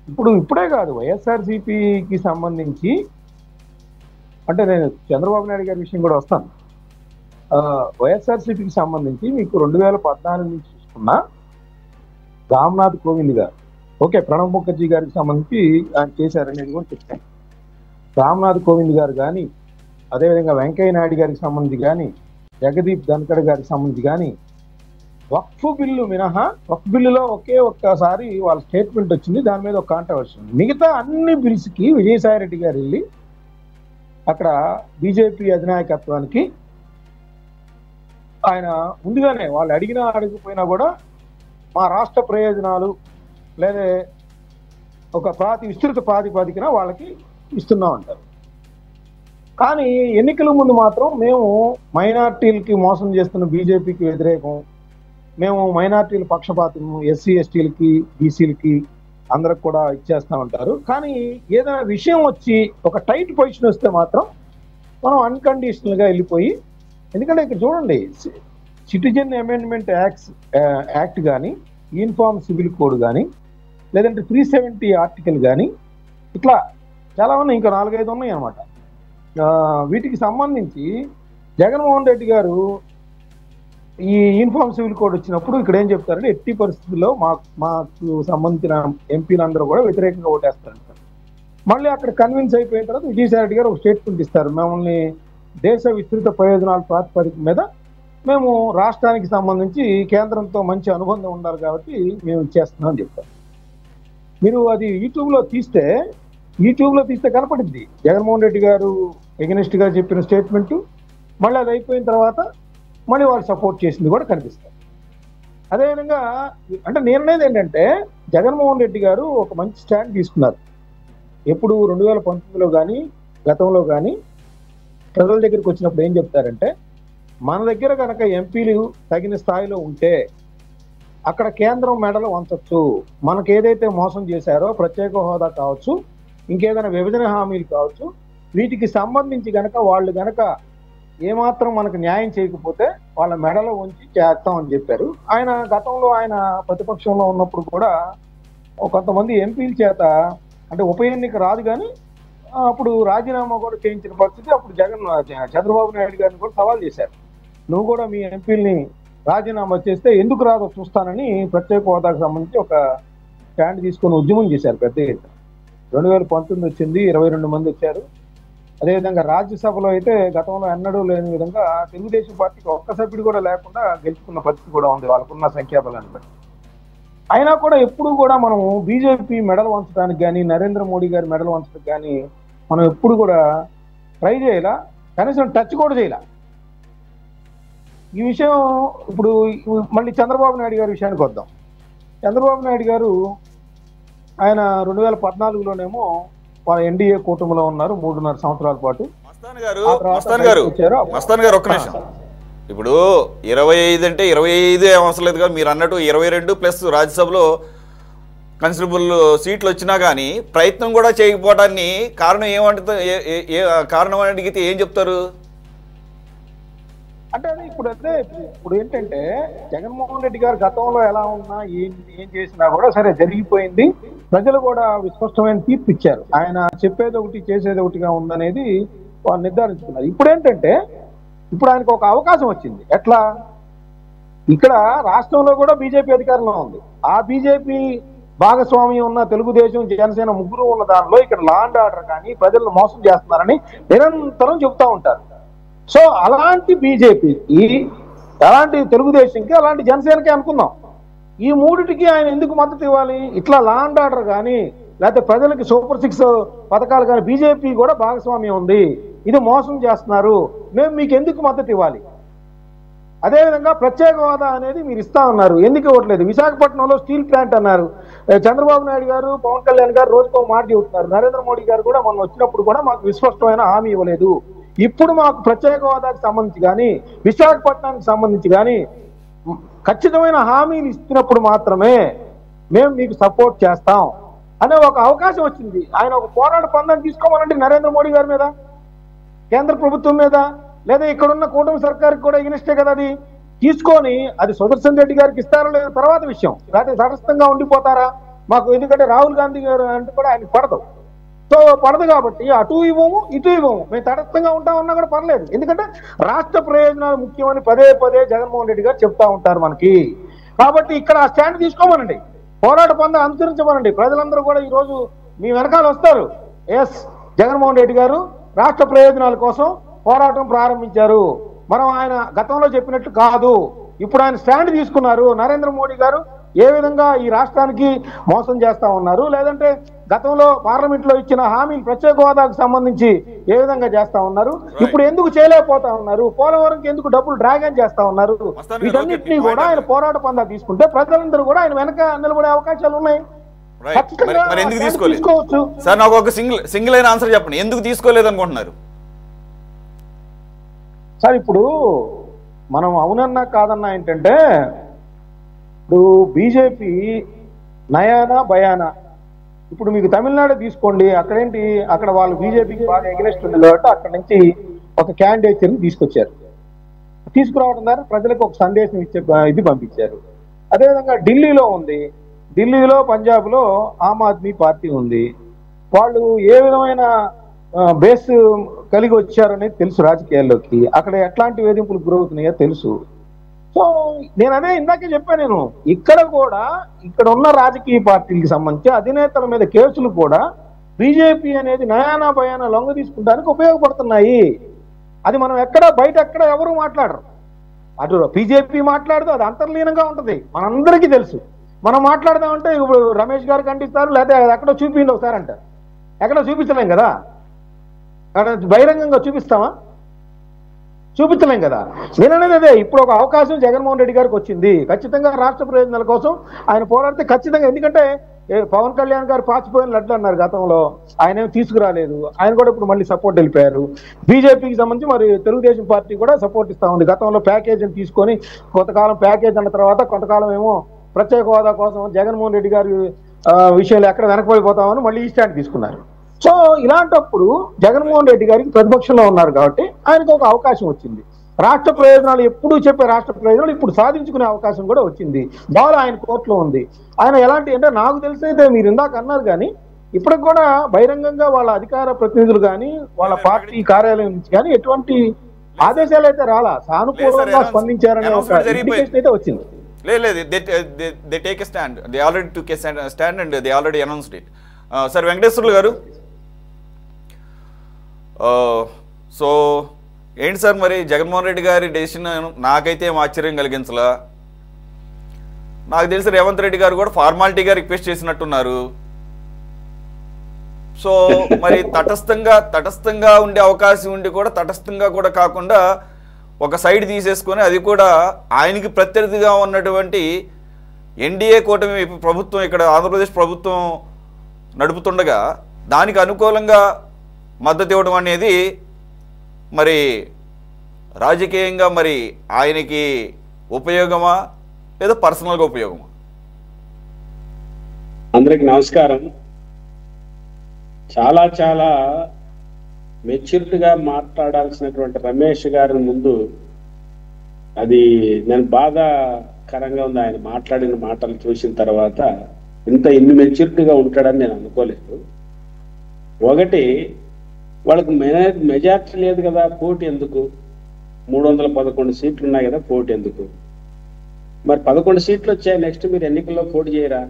ఇప్పుడే కాదు, వైఎస్ఆర్సీపీకి సంబంధించి అంటే నేను చంద్రబాబు నాయుడు గారి విషయం కూడా వస్తాను. వైఎస్ఆర్సీపీకి సంబంధించి మీకు 2014 నుంచి చూసుకున్నా రామ్నాథ్ కోవింద్ గారు, ఓకే ప్రణబ్ ముఖర్జీ గారికి సంబంధించి ఆయన చేశారనేది కూడా చెప్తాను. రామ్నాథ్ కోవింద్ గారు కానీ, అదేవిధంగా వెంకయ్య నాయుడు గారికి సంబంధించి కానీ, జగదీప్ ధన్కడ్ గారికి సంబంధించి కానీ, వక్ఫ్ బిల్లు మినహా వక్ఫ్ బిల్లులో ఒక్కసారి వాళ్ళ స్టేట్మెంట్ వచ్చింది, దాని మీద ఒక కాంట్రవర్సీ ఉంది. మిగతా అన్ని బిల్స్కి విజయసాయి రెడ్డి గారు వెళ్ళి అక్కడ బీజేపీ అధినాయకత్వానికి ఆయన ముందుగానే వాళ్ళు అడగకపోయినా కూడా మా రాష్ట్ర ప్రయోజనాలు లేదా ఒక విస్తృత ప్రాతిపదికన వాళ్ళకి ఇస్తున్నాం అంటారు. కానీ ఎన్నికల ముందు మాత్రం మేము మైనార్టీలకి మోసం చేస్తున్న బీజేపీకి వ్యతిరేకం, మేము మైనార్టీల పక్షపాతము, ఎస్సీ ఎస్టీలకి బీసీలకి అందరికి కూడా ఇచ్చేస్తామంటారు. కానీ ఏదైనా విషయం వచ్చి ఒక టైట్ పొజిషన్ వస్తే మాత్రం మనం అన్కండిషనల్గా వెళ్ళిపోయి, ఎందుకంటే ఇక్కడ చూడండి సిటిజన్ అమెండ్మెంట్ యాక్ట్ కానీ, యూనిఫామ్ సివిల్ కోడ్ కానీ, లేదంటే 370 ఆర్టికల్ కానీ, ఇట్లా చాలా ఉన్నాయి, ఇంకా 4-5 ఉన్నాయి అన్నమాట. వీటికి సంబంధించి జగన్మోహన్ రెడ్డి గారు ఈ యూనిఫామ్ సివిల్ కోడ్ వచ్చినప్పుడు ఇక్కడ ఏం చెప్తారంటే ఎట్టి పరిస్థితుల్లో మాకు సంబంధించిన ఎంపీలందరూ కూడా వ్యతిరేకంగా ఓటేస్తారంటారు. మళ్ళీ అక్కడ కన్విన్స్ అయిపోయిన తర్వాత విజయసాయి రెడ్డి గారు ఒక స్టేట్మెంట్ ఇస్తారు, మమ్మల్ని దేశ విస్తృత ప్రయోజనాల ప్రాతిపదిక మీద మేము రాష్ట్రానికి సంబంధించి కేంద్రంతో మంచి అనుబంధం ఉండాలి కాబట్టి మేము ఇచ్చేస్తున్నాం అని చెప్తారు. మీరు అది యూట్యూబ్లో తీస్తే కనపడింది జగన్మోహన్ రెడ్డి గారు ఎగనెస్ట్గా చెప్పిన స్టేట్మెంటు, మళ్ళీ అది అయిపోయిన తర్వాత మళ్ళీ వాళ్ళు సపోర్ట్ చేసింది కూడా కనిపిస్తారు. అదేవిధంగా అంటే నేననేది ఏంటంటే జగన్మోహన్ రెడ్డి గారు ఒక మంచి స్టాండ్ తీసుకున్నారు. ఎప్పుడు 2019లో కానీ గతంలో కానీ ప్రజల దగ్గరికి వచ్చినప్పుడు ఏం చెప్తారంటే, మన దగ్గర కనుక ఎంపీలు తగిన స్థాయిలో ఉంటే అక్కడ కేంద్రం మెడలు వంచొచ్చు, మనకు ఏదైతే మోసం చేశారో ప్రత్యేక హోదా కావచ్చు, ఇంకేదైనా విభజన హామీలు కావచ్చు, వీటికి సంబంధించి వాళ్ళు గనక ఏమాత్రం మనకు న్యాయం చేయకపోతే వాళ్ళ మెడలో ఉంచి చేస్తామని చెప్పారు. ఆయన గతంలో ఆయన ప్రతిపక్షంలో ఉన్నప్పుడు కూడా కొంతమంది ఎంపీల చేత అంటే ఉప ఎన్నిక రాదు కానీ అప్పుడు రాజీనామా కూడా చేయించిన పరిస్థితి. అప్పుడు చంద్రబాబు నాయుడు గారిని కూడా సవాల్ చేశారు, నువ్వు కూడా మీ ఎంపీలని రాజీనామా చేస్తే ఎందుకు రాదో చూస్తానని ప్రత్యేక హోదాకు సంబంధించి ఒక స్టాండ్ తీసుకొని ఉద్యమం చేశారు పెద్ద ఎత్తున. 2019 వచ్చింది, 22 మంది వచ్చారు. అదేవిధంగా రాజ్యసభలో అయితే గతంలో ఎన్నడూ లేని విధంగా తెలుగుదేశం పార్టీకి ఒక్క సభ్యుడు కూడా లేకుండా గెలుచుకున్న పరిస్థితి కూడా ఉంది వాళ్ళకున్న సంఖ్యాబలాన్ని బట్టి. అయినా కూడా ఎప్పుడు కూడా మనం బీజేపీ మెడల్ వంచడానికి కానీ నరేంద్ర మోడీ గారి మెడల్ వంచడానికి కానీ మనం ఎప్పుడు కూడా ట్రై చేయాల, కనీసం టచ్ కూడా చేయాల. ఈ విషయం ఇప్పుడు మళ్ళీ చంద్రబాబు నాయుడు గారి విషయానికి వద్దాం. చంద్రబాబు నాయుడు గారు ఆయన 2014లోనేమో వాళ్ళ ఎన్డీఏ కూటమిలో ఉన్నారు 3.5 సంవత్సరాల పాటు. మస్తాన్ గారు ఒక్క నిమిషం, ఇప్పుడు 25 అంటే 25 ఏం అవసరం లేదు కదా, మీరు అన్నట్టు 22 ప్లస్ రాజ్యసభలో కన్సిడరబుల్ సీట్లు వచ్చినా కానీ ప్రయత్నం కూడా చేయకపోవడాన్ని కారణం ఏమంటే కారణం అని అడిగితే ఏం చెప్తారు? అంటే అదే ఇప్పుడు ఏంటంటే జగన్మోహన్ రెడ్డి గారు గతంలో ఎలా ఉన్నా ఏం చేసినా కూడా సరే జరిగిపోయింది, ప్రజలు కూడా విస్పష్టమైన తీర్పు ఇచ్చారు. ఆయన చెప్పేది ఒకటి చేసేది ఒకటిగా ఉందనేది వాళ్ళు నిర్ధారించుకున్నారు. ఇప్పుడు ఏంటంటే ఇప్పుడు ఆయనకు ఒక అవకాశం వచ్చింది. ఎట్లా? ఇక్కడ రాష్ట్రంలో కూడా బీజేపీ అధికారంలో ఉంది. ఆ బీజేపీ భాగస్వామ్యం ఉన్న తెలుగుదేశం జనసేన ముగ్గురు ఉన్న దానిలో ఇక్కడ లా అండ్ ఆర్డర్ కానీ ప్రజలను మోసం చేస్తున్నారని నిరంతరం చెబుతూ ఉంటారు. సో అలాంటి బీజేపీకి, అలాంటి తెలుగుదేశంకి, అలాంటి జనసేనకి అనుకుందాం, ఈ మూడిటికి ఆయన ఎందుకు మద్దతు ఇవ్వాలి? ఇట్లా లా అండ్ ఆర్డర్ కానీ లేకపోతే ప్రజలకి సూపర్ 6 పథకాలు కానీ బీజేపీ కూడా భాగస్వామ్యం ఉంది, ఇది మోసం చేస్తున్నారు, మేము మీకు ఎందుకు మద్దతు ఇవ్వాలి? అదేవిధంగా ప్రత్యేక హోదా అనేది మీరు ఇస్తా ఉన్నారు, ఎందుకు ఇవ్వట్లేదు? విశాఖపట్నంలో స్టీల్ ప్లాంట్ అన్నారు. చంద్రబాబు నాయుడు గారు, పవన్ కళ్యాణ్ గారు రోజుకో మాట చెబుతున్నారు. నరేంద్ర మోడీ గారు కూడా మొన్న వచ్చినప్పుడు కూడా మాకు విస్పష్టమైన హామీ ఇవ్వలేదు. ఇప్పుడు మాకు ప్రత్యేక హోదాకి సంబంధించి కానీ విశాఖపట్నానికి సంబంధించి కానీ ఖచ్చితమైన హామీలు ఇస్తున్నప్పుడు మాత్రమే మేము మీకు సపోర్ట్ చేస్తాం అనే ఒక అవకాశం వచ్చింది. ఆయన ఒక పోరాట పందాన్ని తీసుకోవాలంటే నరేంద్ర మోడీ గారి మీద, కేంద్ర ప్రభుత్వం మీద, లేదా ఇక్కడున్న కూటమి సర్కార్కి కూడా ఎగినిస్టే కదా అది తీసుకొని, అది సుదర్శన్ రెడ్డి గారికి ఇస్తారో లేదా తర్వాత విషయం, లేకపోతే తటస్థంగా ఉండిపోతారా మాకు, ఎందుకంటే రాహుల్ గాంధీ గారు అంటే కూడా ఆయనకు పడదు. సో పడదు కాబట్టి అటు ఇవ్వము ఇటు ఇవ్వము, మేము తటస్థంగా ఉంటామన్నా కూడా పర్లేదు, ఎందుకంటే రాష్ట్ర ప్రయోజనాలు ముఖ్యమని పదే పదే జగన్మోహన్ రెడ్డి గారు చెప్తా ఉంటారు మనకి. కాబట్టి ఇక్కడ ఆ స్టాండ్ తీసుకోమనండి, పోరాట పందా అనుసరించమనండి. ప్రజలందరూ కూడా ఈరోజు మీ వెనకాల వస్తారు. ఎస్, జగన్మోహన్ రెడ్డి గారు రాష్ట్ర ప్రయోజనాల కోసం పోరాటం ప్రారంభించారు, మనం ఆయన గతంలో చెప్పినట్టు కాదు, ఇప్పుడు ఆయన స్టాండ్ తీసుకున్నారు. నరేంద్ర మోడీ గారు ఏ విధంగా ఈ రాష్ట్రానికి మోసం చేస్తా ఉన్నారు, లేదంటే గతంలో పార్లమెంట్లో ఇచ్చిన హామీలు ప్రత్యేక హోదాకు సంబంధించి ఏ విధంగా చేస్తా ఉన్నారు, ఇప్పుడు ఎందుకు చేయలేకపోతా ఉన్నారు, పోలవరంకి ఎందుకు డబ్బులు డ్రాగన్ చేస్తా ఉన్నారు, వీటన్నిటినీ కూడా ఆయన పోరాట పందా తీసుకుంటే ప్రజలందరూ కూడా ఆయన వెనక నిలబడే అవకాశాలు ఉన్నాయి. ఎందుకు తీసుకోవచ్చు సార్? నాకు ఒక సింగిల్ అయిన ఆన్సర్ చెప్పండి, ఎందుకు తీసుకోలేదు అనుకుంటున్నారు సార్? ఇప్పుడు మనం అవునన్నా కాదన్నా ఏంటంటే, ఇప్పుడు బీజేపీ నయానా భయానా, ఇప్పుడు మీకు తమిళనాడు తీసుకోండి, అక్కడేంటి, అక్కడ వాళ్ళు బీజేపీకి బాగా ఎగనెస్ట్ ఉంది కాబట్టి అక్కడ నుంచి ఒక క్యాండిడేట్ని తీసుకొచ్చారు. తీసుకురావడం ద్వారా ప్రజలకు ఒక సందేశం ఇచ్చే ఇది పంపించారు. అదేవిధంగా ఢిల్లీలో ఉంది, ఢిల్లీలో పంజాబ్లో ఆమ్ ఆద్మీ పార్టీ ఉంది, వాళ్ళు ఏ విధమైన బేస్ కలిగి వచ్చారనేది తెలుసు రాజకీయాల్లోకి, అక్కడ ఎట్లాంటి వేధింపులు గురవుతున్నాయో తెలుసు. సో నేను అదే ఇందాకే చెప్పాను, నేను ఇక్కడ కూడా ఇక్కడ ఉన్న రాజకీయ పార్టీలకు సంబంధించి అధినేతల మీద కేసులు కూడా బీజేపీ అనేది నయానా భయానా లొంగ తీసుకుంటానికి ఉపయోగపడుతున్నాయి. అది మనం ఎక్కడ బయట ఎక్కడ ఎవరు మాట్లాడరు, అటు బీజేపీ మాట్లాడదు, అది అంతర్లీనంగా ఉంటుంది, మనందరికీ తెలుసు. మనం మాట్లాడదామంటే ఇప్పుడు రమేష్ గారికి అంటిస్తారు, లేకపోతే ఎక్కడో చూపించండి ఒకసారి అంటారు, ఎక్కడో చూపించలేం కదా, అక్కడ బహిరంగంగా చూపిస్తామా? చూపించలేం కదా. నేను అనేది అదే, ఇప్పుడు ఒక అవకాశం జగన్మోహన్ రెడ్డి గారికి వచ్చింది, ఖచ్చితంగా రాష్ట్ర ప్రయోజనాల కోసం ఆయన పోరాడితే ఖచ్చితంగా, ఎందుకంటే పవన్ కళ్యాణ్ గారు పాచిపోయిన లడ్లు అన్నారు గతంలో, ఆయన ఏమి తీసుకురాలేదు, ఆయన కూడా ఇప్పుడు మళ్ళీ సపోర్ట్ వెళ్ళిపోయారు. బీజేపీకి సంబంధించి మరి తెలుగుదేశం పార్టీ కూడా సపోర్ట్ ఇస్తా ఉంది. గతంలో ప్యాకేజీని తీసుకొని కొంతకాలం ప్యాకేజ్ అన్న తర్వాత కొంతకాలం ఏమో ప్రత్యేక హోదా కోసం జగన్మోహన్ రెడ్డి గారి విషయాలు ఎక్కడ వెనకబడిపోతామని మళ్ళీ ఈ స్టాండ్ తీసుకున్నారు. సో ఇలాంటప్పుడు జగన్మోహన్ రెడ్డి గారికి ప్రతిపక్షంలో ఉన్నారు కాబట్టి ఆయనకు ఒక అవకాశం వచ్చింది. రాష్ట్ర ప్రయోజనాలు ఎప్పుడూ చెప్పే రాష్ట్ర ప్రయోజనాలు ఇప్పుడు సాధించుకునే అవకాశం కూడా వచ్చింది. బాల్ ఆయన కోర్టులో ఉంది. ఆయన ఎలాంటి అంటే నాకు తెలిసైతే మీరు ఇందాక అన్నారు కానీ ఇప్పటికి కూడా బహిరంగంగా వాళ్ళ అధికార ప్రతినిధులు కానీ వాళ్ళ పార్టీ కార్యాలయం నుంచి కానీ ఎటువంటి ఆదేశాలు అయితే రాలా, సానుకూలంగా స్పందించారనే ఒక ఇండికేషన్ అయితే వచ్చింది. లేదు, they take a stand, they already took a stand and they already announced it. Sir Venkateswarlu గారు, సో ఏంటి సార్ మరి జగన్మోహన్ రెడ్డి గారి డెసిషన్ నాకైతే ఏం ఆశ్చర్యం కలిగించలా. నాకు తెలిసి రేవంత్ రెడ్డి గారు కూడా ఫార్మాలిటీగా రిక్వెస్ట్ చేసినట్టున్నారు. సో మరి తటస్థంగా ఉండే అవకాశం ఉండి కూడా తటస్థంగా కూడా కాకుండా ఒక సైడ్ తీసేసుకొని, అది కూడా ఆయనకి ప్రత్యర్థిగా ఉన్నటువంటి ఎన్డీఏ కూటమి ప్రభుత్వం ఇక్కడ ఆంధ్రప్రదేశ్ ప్రభుత్వం నడుపుతుండగా దానికి అనుకూలంగా మద్దతు ఇవ్వడం అనేది మరి రాజకీయంగా మరి ఆయనకి ఉపయోగమా లేదా పర్సనల్గా ఉపయోగమా? అందరికి నమస్కారం. చాలా చాలా మెచ్యూరిటీగా మాట్లాడాల్సినటువంటి రమేష్ గారి ముందు అది నేను బాధాకరంగా ఉంది. ఆయన మాట్లాడిన మాటలు చూసిన తర్వాత ఇన్ని మెచ్యూరిటీగా ఉంటాడని నేను అనుకోలేదు. ఒకటి, వాళ్ళకి మెజార్టీ లేదు కదా, పోటీ ఎందుకు? 311 సీట్లు ఉన్నాయి కదా, పోటీ ఎందుకు? మరి 11 సీట్లు వచ్చాయి, నెక్స్ట్ మీరు ఎన్నికల్లో పోటీ చేయరా?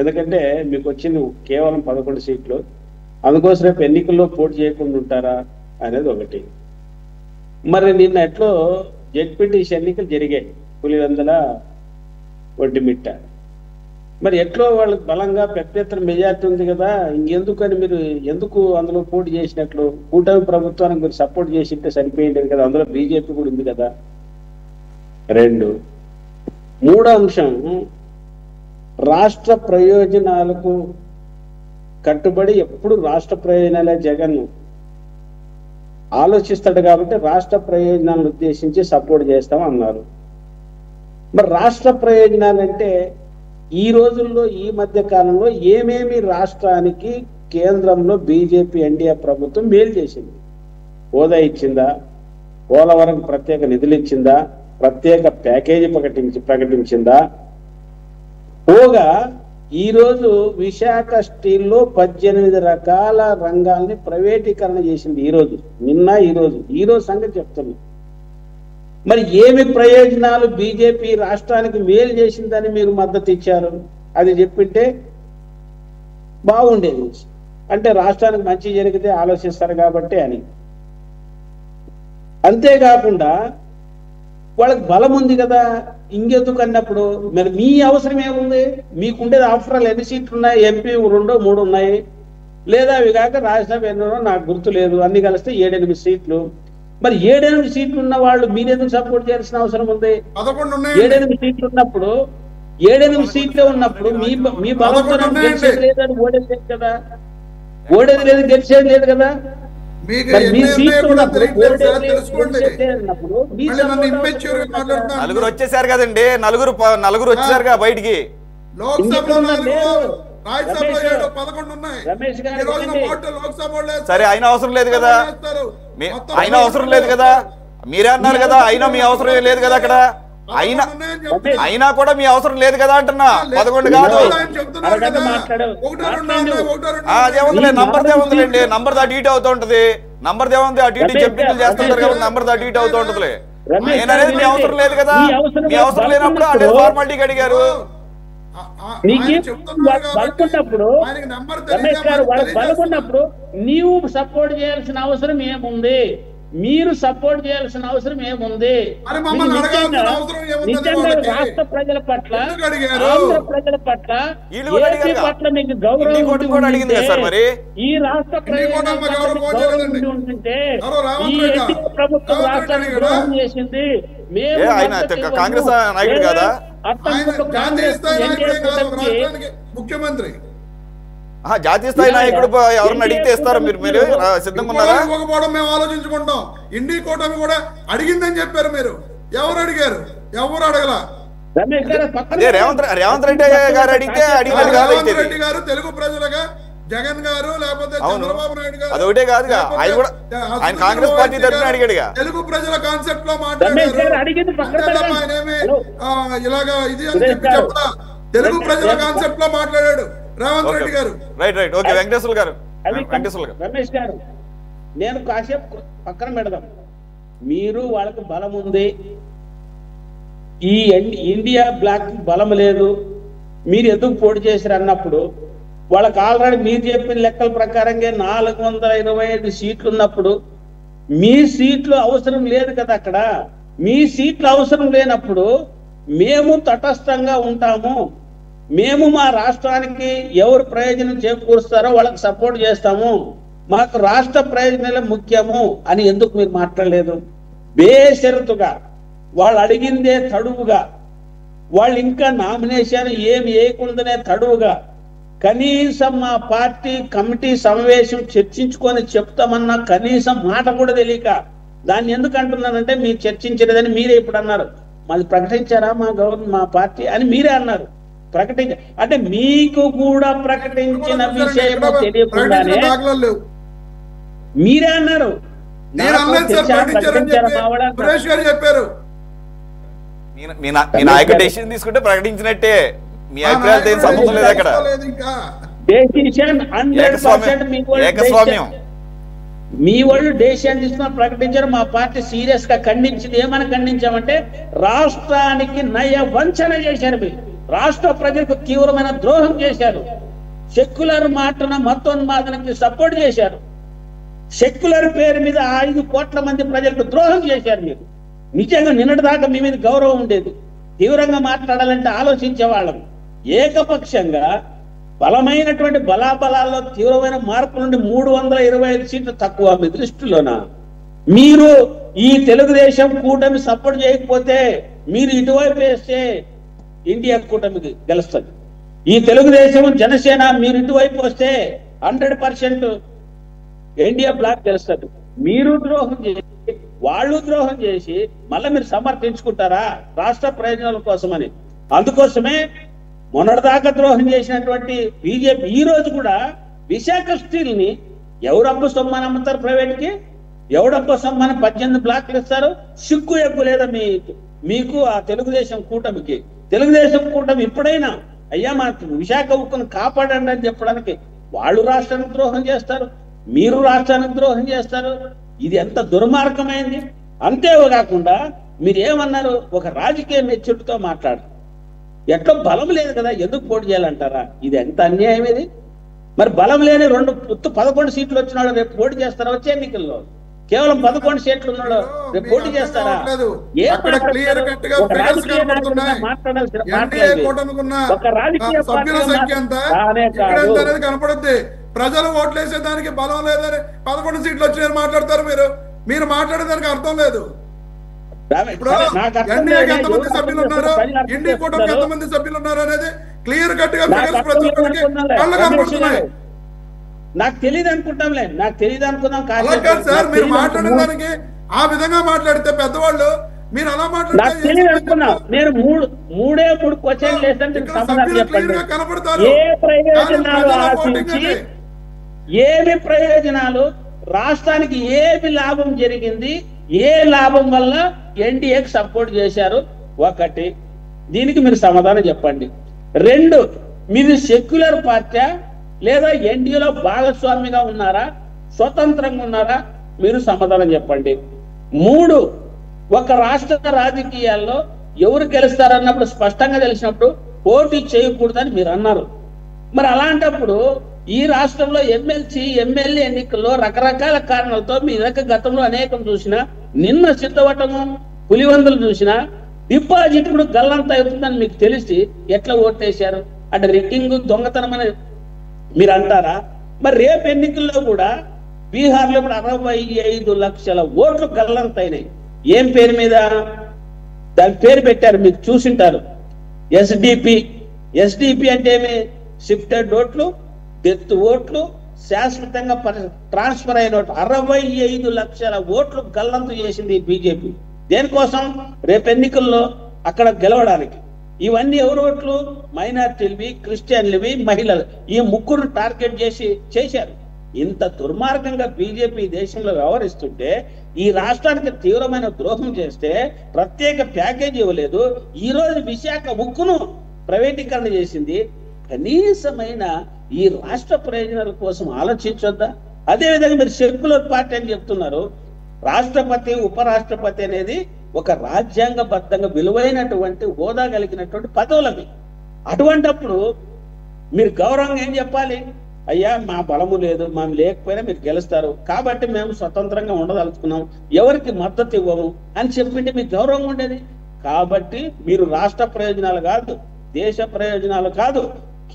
ఎందుకంటే మీకు వచ్చింది కేవలం 11 సీట్లు, అందుకోసం రేపు ఎన్నికల్లో పోటీ చేయకుండా ఉంటారా అనేది ఒకటి. మరి నిన్న ఎట్లో జెడ్పీటీసీ ఎన్నికలు జరిగాయి, పులివెందుల ఒడ్డిమిట్ట. మరి ఎట్లో వాళ్ళకి బలంగా పెద్ద ఎత్తున మెజార్టీ ఉంది కదా, ఇంకెందుకని మీరు ఎందుకు అందులో పోటీ చేసినట్లు? కూటమి ప్రభుత్వానికి మీరు సపోర్ట్ చేసింటే సరిపోయింది కదా, అందులో బీజేపీ కూడా ఉంది కదా. 2, మూడో అంశం, రాష్ట్ర ప్రయోజనాలకు కట్టుబడి ఎప్పుడు రాష్ట్ర ప్రయోజనాలే జగన్ ఆలోచిస్తాడు కాబట్టి రాష్ట్ర ప్రయోజనాలను ఉద్దేశించి సపోర్ట్ చేస్తాం అన్నారు. మరి రాష్ట్ర ప్రయోజనాలంటే ఈ రోజుల్లో ఈ మధ్య కాలంలో ఏమేమి రాష్ట్రానికి కేంద్రంలో బీజేపీ ఎన్డీఏ ప్రభుత్వం మేలు చేసింది? హోదా ఇచ్చిందా? పోలవరం ప్రత్యేక నిధులు ఇచ్చిందా? ప్రత్యేక ప్యాకేజీ ప్రకటించిందా? పోగా ఈరోజు విశాఖ స్టీల్లో 18 రకాల రంగాల్ని ప్రైవేటీకరణ చేసింది. ఈరోజు సంగతి చెప్తున్నాం. మరి ఏమి ప్రయోజనాలు బీజేపీ రాష్ట్రానికి మేలు చేసిందని మీరు మద్దతు ఇచ్చారు? అది చెప్పింటే బాగుండేది. అంటే రాష్ట్రానికి మంచి జరిగితే ఆలోచిస్తారు కాబట్టి అని. అంతేకాకుండా వాళ్ళకి బలం ఉంది కదా, ఇంకెందుకు అన్నప్పుడు మరి మీ అవసరం ఏముంది? మీకుండేది ఆఫ్టర్ ఆల్ ఎన్ని సీట్లు ఉన్నాయి? ఎంపీ 2, 3 ఉన్నాయి, లేదా అవి కాక రాజ్యసభ ఎన్నో నాకు గుర్తు లేదు, అన్ని కలిస్తే 7-8 సీట్లు. మరి 7-8 సీట్లు ఉన్న వాళ్ళు మీరెందుకు సపోర్ట్ చేయాల్సిన అవసరం ఉంది? 7-8 సీట్లు ఉన్నప్పుడు 7-8 సీట్లే ఉన్నప్పుడు మీ బలంతో గెలిచేది లేదని ఓడేది లేదు కదా, గెలిచేది లేదు కదా. నలుగురు వచ్చేసారు కదండి, నలుగురు వచ్చేసారుగా బయటికి. సరే, అయినా అవసరం లేదు కదా, మీరే అన్నారు కదా, అయినా మీ అవసరం లేదు కదా అక్కడ. అయినా కూడా మీ అవసరం లేదు కదా అంటున్నా. 11 కాదు, అదేముందిలే, నంబర్ దేముందిలేండి, నంబర్ అటు ఇటు అవుతూ ఉంటది. నంబర్ దేముంది, అటు ఇటు చెప్పింగ్ చేస్తుంటారు కదా, నంబర్ అటు ఇటు అవుతూ ఉంటదిలే. నేననేది మీ అవసరం లేదు కదా, మీ అవసరం లేనప్పుడు అదే ఫార్మాలిటీకి అడిగారు. బలుకున్నప్పుడు రమేష్ గారు బలుకున్నప్పుడు నీవు సపోర్ట్ చేయాల్సిన అవసరం ఏముంది? మీరు సపోర్ట్ చేయాల్సిన అవసరం ఏముంది? నిజంగా రాష్ట్ర ప్రజల పట్ల, ఆంధ్ర ప్రజల పట్ల, ఏపీ పట్ల మీకు గౌరవం ఉంటే, ఈ రాష్ట్ర ప్రజలు ఉంటుంటే ఈ ఎన్డీఏ ప్రభుత్వం రాష్ట్రానికి ద్రోహం చేసింది. కాంగ్రెస్ నాయకుడు కదా, ముఖ్యమంత్రి జాతీయ స్థాయి నాయకుడు ఎవరిని అడిగితే ఇస్తారు? మీరు సిద్ధంగా ఉన్నారా? ఇవ్వకపోవడం మేము ఆలోచించుకుంటాం. ఇండి కూటమి కూడా అడిగిందని చెప్పారు. మీరు ఎవరు అడిగారు? ఎవరు అడగల. అదే రేవంత్ రెడ్డి గారు అడిగితే రేవంత్ రెడ్డి గారు తెలుగు ప్రజలుగా జగన్ గారు లేకపోతే చంద్రబాబు నాయుడు గారు అదొకటే కాదుగా, ఆయన కూడా ఆయన కాంగ్రెస్ పార్టీ తరఫున అడిగాడుగా. తెలుగు ప్రజల కాన్సెప్ట్ లో మాట్లాడారు. ఇలాగా ఇది అని చెప్పి చెప్పలా, తెలుగు ప్రజల కాన్సెప్ట్ లో మాట్లాడాడు. రేవంత్ రెడ్డి గారు. రైట్ ఓకే వెంకటేశ్వర గారు. రమేష్ గారు, నేను కాసేపు పక్కన పెడదాం. మీరు వాళ్ళకి బలం ఉంది, ఈ ఇండియా బ్లాక్ బలం లేదు, మీరు ఎందుకు పోటీ చేశారు అన్నప్పుడు వాళ్ళకి ఆల్రెడీ మీరు చెప్పిన లెక్కల ప్రకారంగా 425 సీట్లు ఉన్నప్పుడు మీ సీట్లు అవసరం లేదు కదా. అక్కడ మీ సీట్లు అవసరం లేనప్పుడు మేము తటస్థంగా ఉంటాము, మేము మా రాష్ట్రానికి ఎవరు ప్రయోజనం చేకూరుస్తారో వాళ్ళకి సపోర్ట్ చేస్తాము, మాకు రాష్ట్ర ప్రయోజనాలే ముఖ్యము అని ఎందుకు మీరు మాట్లాడలేదు? బేషరతుగా వాళ్ళు అడిగిందే తడువుగా, వాళ్ళు ఇంకా నామినేషన్ ఏమి వేయకుండానే తడువుగా కనీసం మా పార్టీ కమిటీ సమావేశం చర్చించుకొని చెప్తామన్నా కనీసం మాట కూడా తెలియక దాన్ని ఎందుకు అంటున్నానంటే మీరు చర్చించలేదని మీరే ఇప్పుడు అన్నారు. మాది ప్రకటించారా మా పార్టీ అని మీరే అన్నారు. అంటే మీకు కూడా ప్రకటించిన విషయము తెలియకుండానే మీరే అన్నారు. మీ నాయకుడు డెసిషన్ తీసుకుంటే ప్రకటించినట్టే, మీ అభిప్రాయాలు ఏం సంబంధం లేదు అక్కడ. ఏకస్వామ్యం మీ వాళ్ళు డెసిషన్ తీసుకున్న ప్రకటించారు. మా పార్టీ సీరియస్ గా ఖండించింది. ఏమని ఖండించామంటే రాష్ట్రానికి నయ వంచన చేశారు, మీరు రాష్ట్ర ప్రజలకు తీవ్రమైన ద్రోహం చేశారు, సెక్యులర్ మాటన మతోన్మాదానికి సపోర్ట్ చేశారు, సెక్యులర్ పేరు మీద 5 కోట్ల మంది ప్రజలకు ద్రోహం చేశారు. మీరు నిజంగా నిన్నటి దాకా మీ మీద గౌరవం ఉండేది, తీవ్రంగా మాట్లాడాలంటే ఆలోచించే వాళ్ళం. ఏకపక్షంగా బలమైనటువంటి బలాబలాల్లో తీవ్రమైన మార్పుల నుండి 325 సీట్లు తక్కువ మీ దృష్టిలోన. మీరు ఈ తెలుగుదేశం కూటమి సపోర్ట్ చేయకపోతే మీరు ఇటువైపు వేస్తే ఇండియా కూటమికి గెలుస్తుంది. ఈ తెలుగుదేశం జనసేన మీరు ఇటువైపు వస్తే 100% ఇండియా బ్లాక్ గెలుస్తుంది. మీరు ద్రోహం చేసి వాళ్ళు ద్రోహం చేసి మళ్ళీ మీరు సమర్థించుకుంటారా రాష్ట్ర ప్రయోజనాల కోసమని? అందుకోసమే మొన్నటిదాకా ద్రోహం చేసినటువంటి బీజేపీ ఈ రోజు కూడా విశాఖ స్టీల్ ని ఎవరబ్బ సొమ్మని అమ్ముతారు ప్రైవేట్ కి, ఎవడబ్బ సొమ్మని 18 బ్లాక్లు ఇస్తారు. సిగ్గు ఎగ్గు లేదా మీకు ఆ తెలుగుదేశం కూటమికి? తెలుగుదేశం కూటమి ఇప్పుడైనా అయ్యా మా విశాఖ ఉక్కును కాపాడండి అని చెప్పడానికి వాళ్ళు రాష్ట్రానికి ద్రోహం చేస్తారు, మీరు రాష్ట్రానికి ద్రోహం చేస్తారు. ఇది ఎంత దుర్మార్గమైంది. అంతేకాకుండా మీరు ఏమన్నారు, ఒక రాజకీయ మెచ్యూరిటీతో మాట్లాడారు. ఎట్లా బలం లేదు కదా ఎందుకు పోటీ చేయాలంటారా? ఇది ఎంత అన్యాయం ఇది. మరి బలం లేని 11 సీట్లు వచ్చినాడు రేపు పోటీ చేస్తారా? వచ్చే ఎన్నికల్లో కేవలం 11 సీట్లు ఉన్నాడు రేపు పోటీ చేస్తారా? కనపడుద్ది. ప్రజలు ఓట్లేసే దానికి బలం లేదని 11 సీట్లు వచ్చినాయని మాట్లాడతారు. మీరు మాట్లాడేదానికి అర్థం లేదు. ఇప్పుడు ఎన్డీఏకి ఎంతమంది సభ్యులు ఉన్నారు, ఇండియా కూటమికి ఎంతమంది సభ్యులు ఉన్నారు అనేది క్లియర్ కట్ గా కళ్ళు కనపడుతున్నాయి. నాకు తెలియదు అనుకుంటాంలే, నాకు తెలియదు అనుకున్నాం సార్. మీరు మాట్లాడేదానికి ఆ విధంగా మాట్లాడితే పెద్దవాళ్ళు మీరు అలా నాకు తెలియదు అనుకున్నాం. నేను మూడే 3 క్వశ్చన్లు వేసాను, సమాధానం చెప్పండి. ఏ ప్రయోజనాలు ఆశించి ఏమి ప్రయోజనాలు, రాష్ట్రానికి ఏమి లాభం జరిగింది, ఏ లాభం వల్ల ఎన్డీఏకి సపోర్ట్ చేశారు? ఒకటి, దీనికి మీరు సమాధానం చెప్పండి. 2, మీరు సెక్యులర్ పార్టీ లేదా ఎన్డీఏలో భాగస్వామిగా ఉన్నారా, స్వతంత్రంగా ఉన్నారా? మీరు సమాధానం చెప్పండి. 3, ఒక రాష్ట్ర రాజకీయాల్లో ఎవరు గెలుస్తారన్నప్పుడు స్పష్టంగా తెలిసినప్పుడు పోటీ చేయకూడదని మీరు అన్నారు. మరి అలాంటప్పుడు ఈ రాష్ట్రంలో ఎమ్మెల్యే ఎన్నికల్లో రకరకాల కారణాలతో మీ దగ్గర గతంలో అనేకం చూసినా, నిన్న సిద్ధవటము పులివందులు చూసినా డిపాజిట్ కూడా గల్లంత అవుతుందని మీకు తెలిసి ఎట్లా ఓట్లేశారు? అంటే రిగ్గింగ్ దొంగతనం అని మీరు అంటారా? మరి రేపు ఎన్నికల్లో కూడా బీహార్లో కూడా 65 లక్షల ఓట్లు గల్లంత అయినాయి. ఏం పేరు మీద? దాని పేరు పెట్టారు, మీకు చూసింటారు, ఎస్డిపి అంటే ఏమి? షిఫ్టెడ్ ఓట్లు, డెత్ ఓట్లు, శాశ్వతంగా ట్రాన్స్ఫర్ అయిన ఓట్లు. 65 లక్షల ఓట్లు గల్లంతు చేసింది బీజేపీ. దేనికోసం? రేపు ఎన్నికల్లో అక్కడ గెలవడానికి. ఇవన్నీ ఎవరు ఓట్లు? మైనార్టీలవి, క్రిస్టియన్లవి, మహిళలు. ఈ 3 టార్గెట్ చేశారు. ఇంత దుర్మార్గంగా బీజేపీ దేశంలో వ్యవహరిస్తుంటే, ఈ రాష్ట్రానికి తీవ్రమైన ద్రోహం చేస్తే ప్రత్యేక ప్యాకేజీ ఇవ్వలేదు. ఈ రోజు విశాఖ ఉక్కును ప్రైవేటీకరణ చేసింది. కనీసమైన ఈ రాష్ట్ర ప్రయోజనాల కోసం ఆలోచించొద్దా? అదేవిధంగా మీరు సెక్యులర్ పార్టీ అని చెప్తున్నారు. రాష్ట్రపతి ఉపరాష్ట్రపతి అనేది ఒక రాజ్యాంగబద్ధంగా విలువైనటువంటి హోదా కలిగినటువంటి పదవులవి. అటువంటప్పుడు మీరు గౌరవంగా ఏం చెప్పాలి? అయ్యా మా బలము లేదు, మేము లేకపోయినా మీరు గెలుస్తారు కాబట్టి మేము స్వతంత్రంగా ఉండదలుచుకున్నాం, ఎవరికి మద్దతు ఇవ్వము అని చెప్పింటే మీకు గౌరవంగా ఉండేది. కాబట్టి మీరు రాష్ట్ర ప్రయోజనాలు కాదు, దేశ ప్రయోజనాలు కాదు,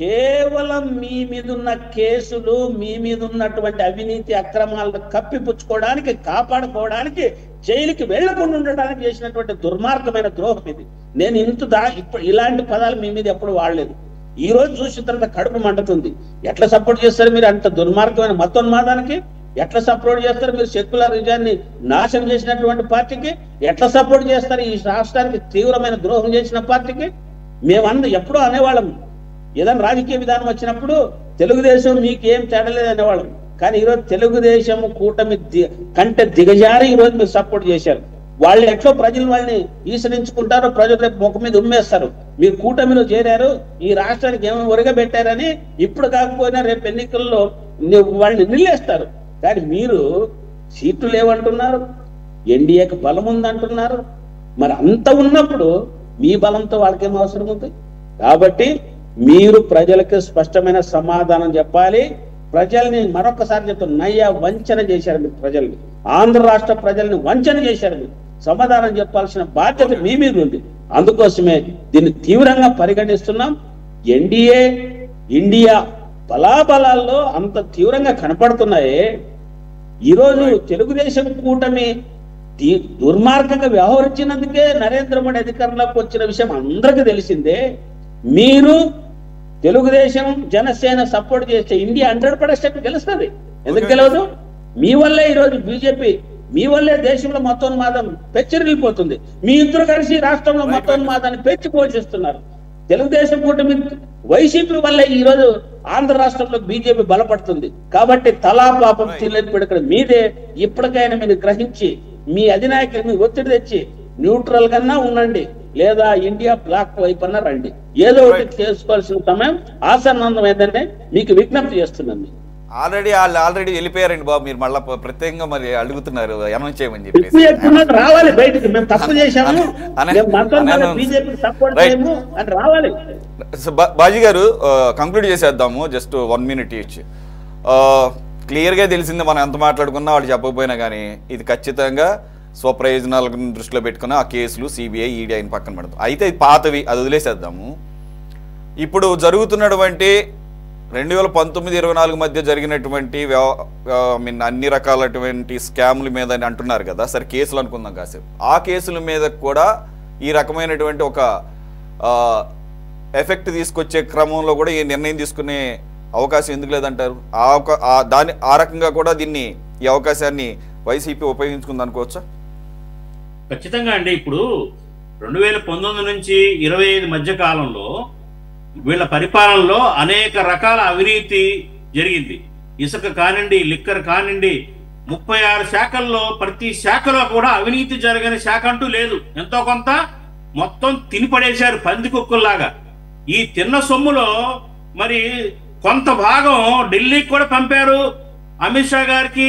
కేవలం మీ మీద ఉన్న కేసులు, మీ మీద ఉన్నటువంటి అవినీతి అక్రమాలను కప్పిపుచ్చుకోవడానికి, కాపాడుకోవడానికి, జైలుకి వెళ్లకుండా ఉండడానికి చేసినటువంటి దుర్మార్గమైన ద్రోహం ఇది. నేను ఇప్పుడు ఇలాంటి పదాలు మీ మీద ఎప్పుడు వాడలేదు. ఈ రోజు చూసిన తర్వాత కడుపు మండుతుంది. ఎట్లా సపోర్ట్ చేస్తారు మీరు అంత దుర్మార్గమైన మతోన్మాదానికి? ఎట్లా సపోర్ట్ చేస్తారు మీరు సెక్యులరిజాన్ని నాశనం చేసినటువంటి పార్టీకి? ఎట్లా సపోర్ట్ చేస్తారు ఈ రాష్ట్రానికి తీవ్రమైన ద్రోహం చేసిన పార్టీకి? మేమందరూ ఎప్పుడూ అనేవాళ్ళం, ఏదైనా రాజకీయ విధానం వచ్చినప్పుడు తెలుగుదేశం మీకేం తేడలేదు అనేవాళ్ళం. కానీ ఈరోజు తెలుగుదేశం కూటమి కంటే దిగజారి ఈరోజు మీరు సపోర్ట్ చేశారు. వాళ్ళు ఎట్లా ప్రజలు వాళ్ళని ఈసరించుకుంటారో, ప్రజలు రేపు ముఖం మీద ఉమ్మేస్తారు. మీరు కూటమిలో చేరారు, ఈ రాష్ట్రానికి ఏమో ఒరగబెట్టారని ఇప్పుడు కాకపోయినా రేపు ఎన్నికల్లో వాళ్ళని నిలేస్తారు. కానీ మీరు సీట్లు లేవంటున్నారు, ఎన్డీఏకి బలం ఉందంటున్నారు. మరి అంత ఉన్నప్పుడు మీ బలంతో వాళ్ళకేం అవసరం ఉంది? కాబట్టి మీరు ప్రజలకు స్పష్టమైన సమాధానం చెప్పాలి. ప్రజల్ని మరొకసారి చెప్తాను, నయ్య వంచన చేశారు మీరు ప్రజల్ని, ఆంధ్ర రాష్ట్ర ప్రజల్ని వంచన చేశారు మీరు. సమాధానం చెప్పాల్సిన బాధ్యత మీ మీద ఉంది. అందుకోసమే దీన్ని తీవ్రంగా పరిగణిస్తున్నాం. ఎన్డీఏ ఇండియా బలాబలాల్లో అంత తీవ్రంగా కనపడుతున్నాయే. ఈరోజు తెలుగుదేశం కూటమి దుర్మార్గంగా వ్యవహరించినందుకే నరేంద్ర మోడీ అధికారంలోకి వచ్చిన విషయం అందరికీ తెలిసిందే. మీరు తెలుగుదేశం జనసేన సపోర్ట్ చేస్తే ఇండియా 100% గెలుస్తుంది. ఎందుకు గెలవదు? మీ వల్లే ఈరోజు బీజేపీ, మీ వల్లే దేశంలో మతోన్మాదం పెచ్చరిల్లిపోతుంది. మీ ఇద్దరు కలిసి రాష్ట్రంలో మతోన్మాదాన్ని పెంచి పోషిస్తున్నారు. తెలుగుదేశం కూటమి వైసీపీ వల్లే ఈరోజు ఆంధ్ర రాష్ట్రంలో బీజేపీ బలపడుతుంది. కాబట్టి తలా పాపం తీలేని పిడకడ మీదే. ఇప్పటికైనా మీరు గ్రహించి మీ అధినాయకుని ఒత్తిడి తెచ్చి న్యూట్రల్ కన్నా ఉండండి, లేదా ఇండియా బ్లాక్ వైపు అన్నా రండి. ఏదో ఒకటి చేసుకోవాల్సిన సమయం ఆసన్నం ఏంటంటే మీకు విజ్ఞప్తి చేస్తున్నాను. ఆల్రెడీ వెళ్ళిపోయారండి బాబు, మీరు మళ్ళీ ప్రత్యేకంగా మరి అడుగుతున్నారు అనౌన్స్ చేయమని చెప్పేసి. రావాలి బయటికి, మేము తప్పు చేశాము, బీజేపీకి సపోర్ట్ చేయము అని రావాలి. బాజీ గారు కంక్లూడ్ చేసేద్దాము, జస్ట్ 1 minute ఇచ్చి. క్లియర్గా తెలిసింది, మనం ఎంత మాట్లాడుకున్నా వాళ్ళు చెప్పకపోయినా కానీ ఇది ఖచ్చితంగా స్వప్రయోజనాలను దృష్టిలో పెట్టుకుని ఆ కేసులు సిబిఐ ఈడీ అయిన పక్కన పెడతాం. అయితే పాతవి అది వదిలేసేద్దాము. ఇప్పుడు జరుగుతున్నటువంటి 2019-24 మధ్య జరిగినటువంటి అన్ని రకాలటువంటి స్కామ్ల మీద అని అంటున్నారు కదా, సరే కేసులు అనుకుందాం కాసేపు. ఆ కేసుల మీద కూడా ఈ రకమైనటువంటి ఒక ఎఫెక్ట్ తీసుకొచ్చే క్రమంలో కూడా ఈ నిర్ణయం తీసుకునే అవకాశం ఎందుకు లేదంటారు? ఆ రకంగా కూడా ఈ అవకాశాన్ని వైసీపీ ఉపయోగించుకుంది అనుకోవచ్చా? ఖచ్చితంగా అండి. ఇప్పుడు 2019 నుంచి 25 మధ్య కాలంలో వీళ్ళ పరిపాలనలో అనేక రకాల అవినీతి జరిగింది. ఇసుక కానివ్వండి, లిక్కర్ కానివ్వండి, 36 శాఖల్లో ప్రతి శాఖలో కూడా అవినీతి జరగని శాఖ అంటూ లేదు. ఎంతో కొంత మొత్తం తినిపడేశారు పందికొక్కుల్లాగా. ఈ తిన్న సొమ్ములో మరి కొంత భాగం ఢిల్లీకి కూడా పంపారు, అమిత్ షా గారికి,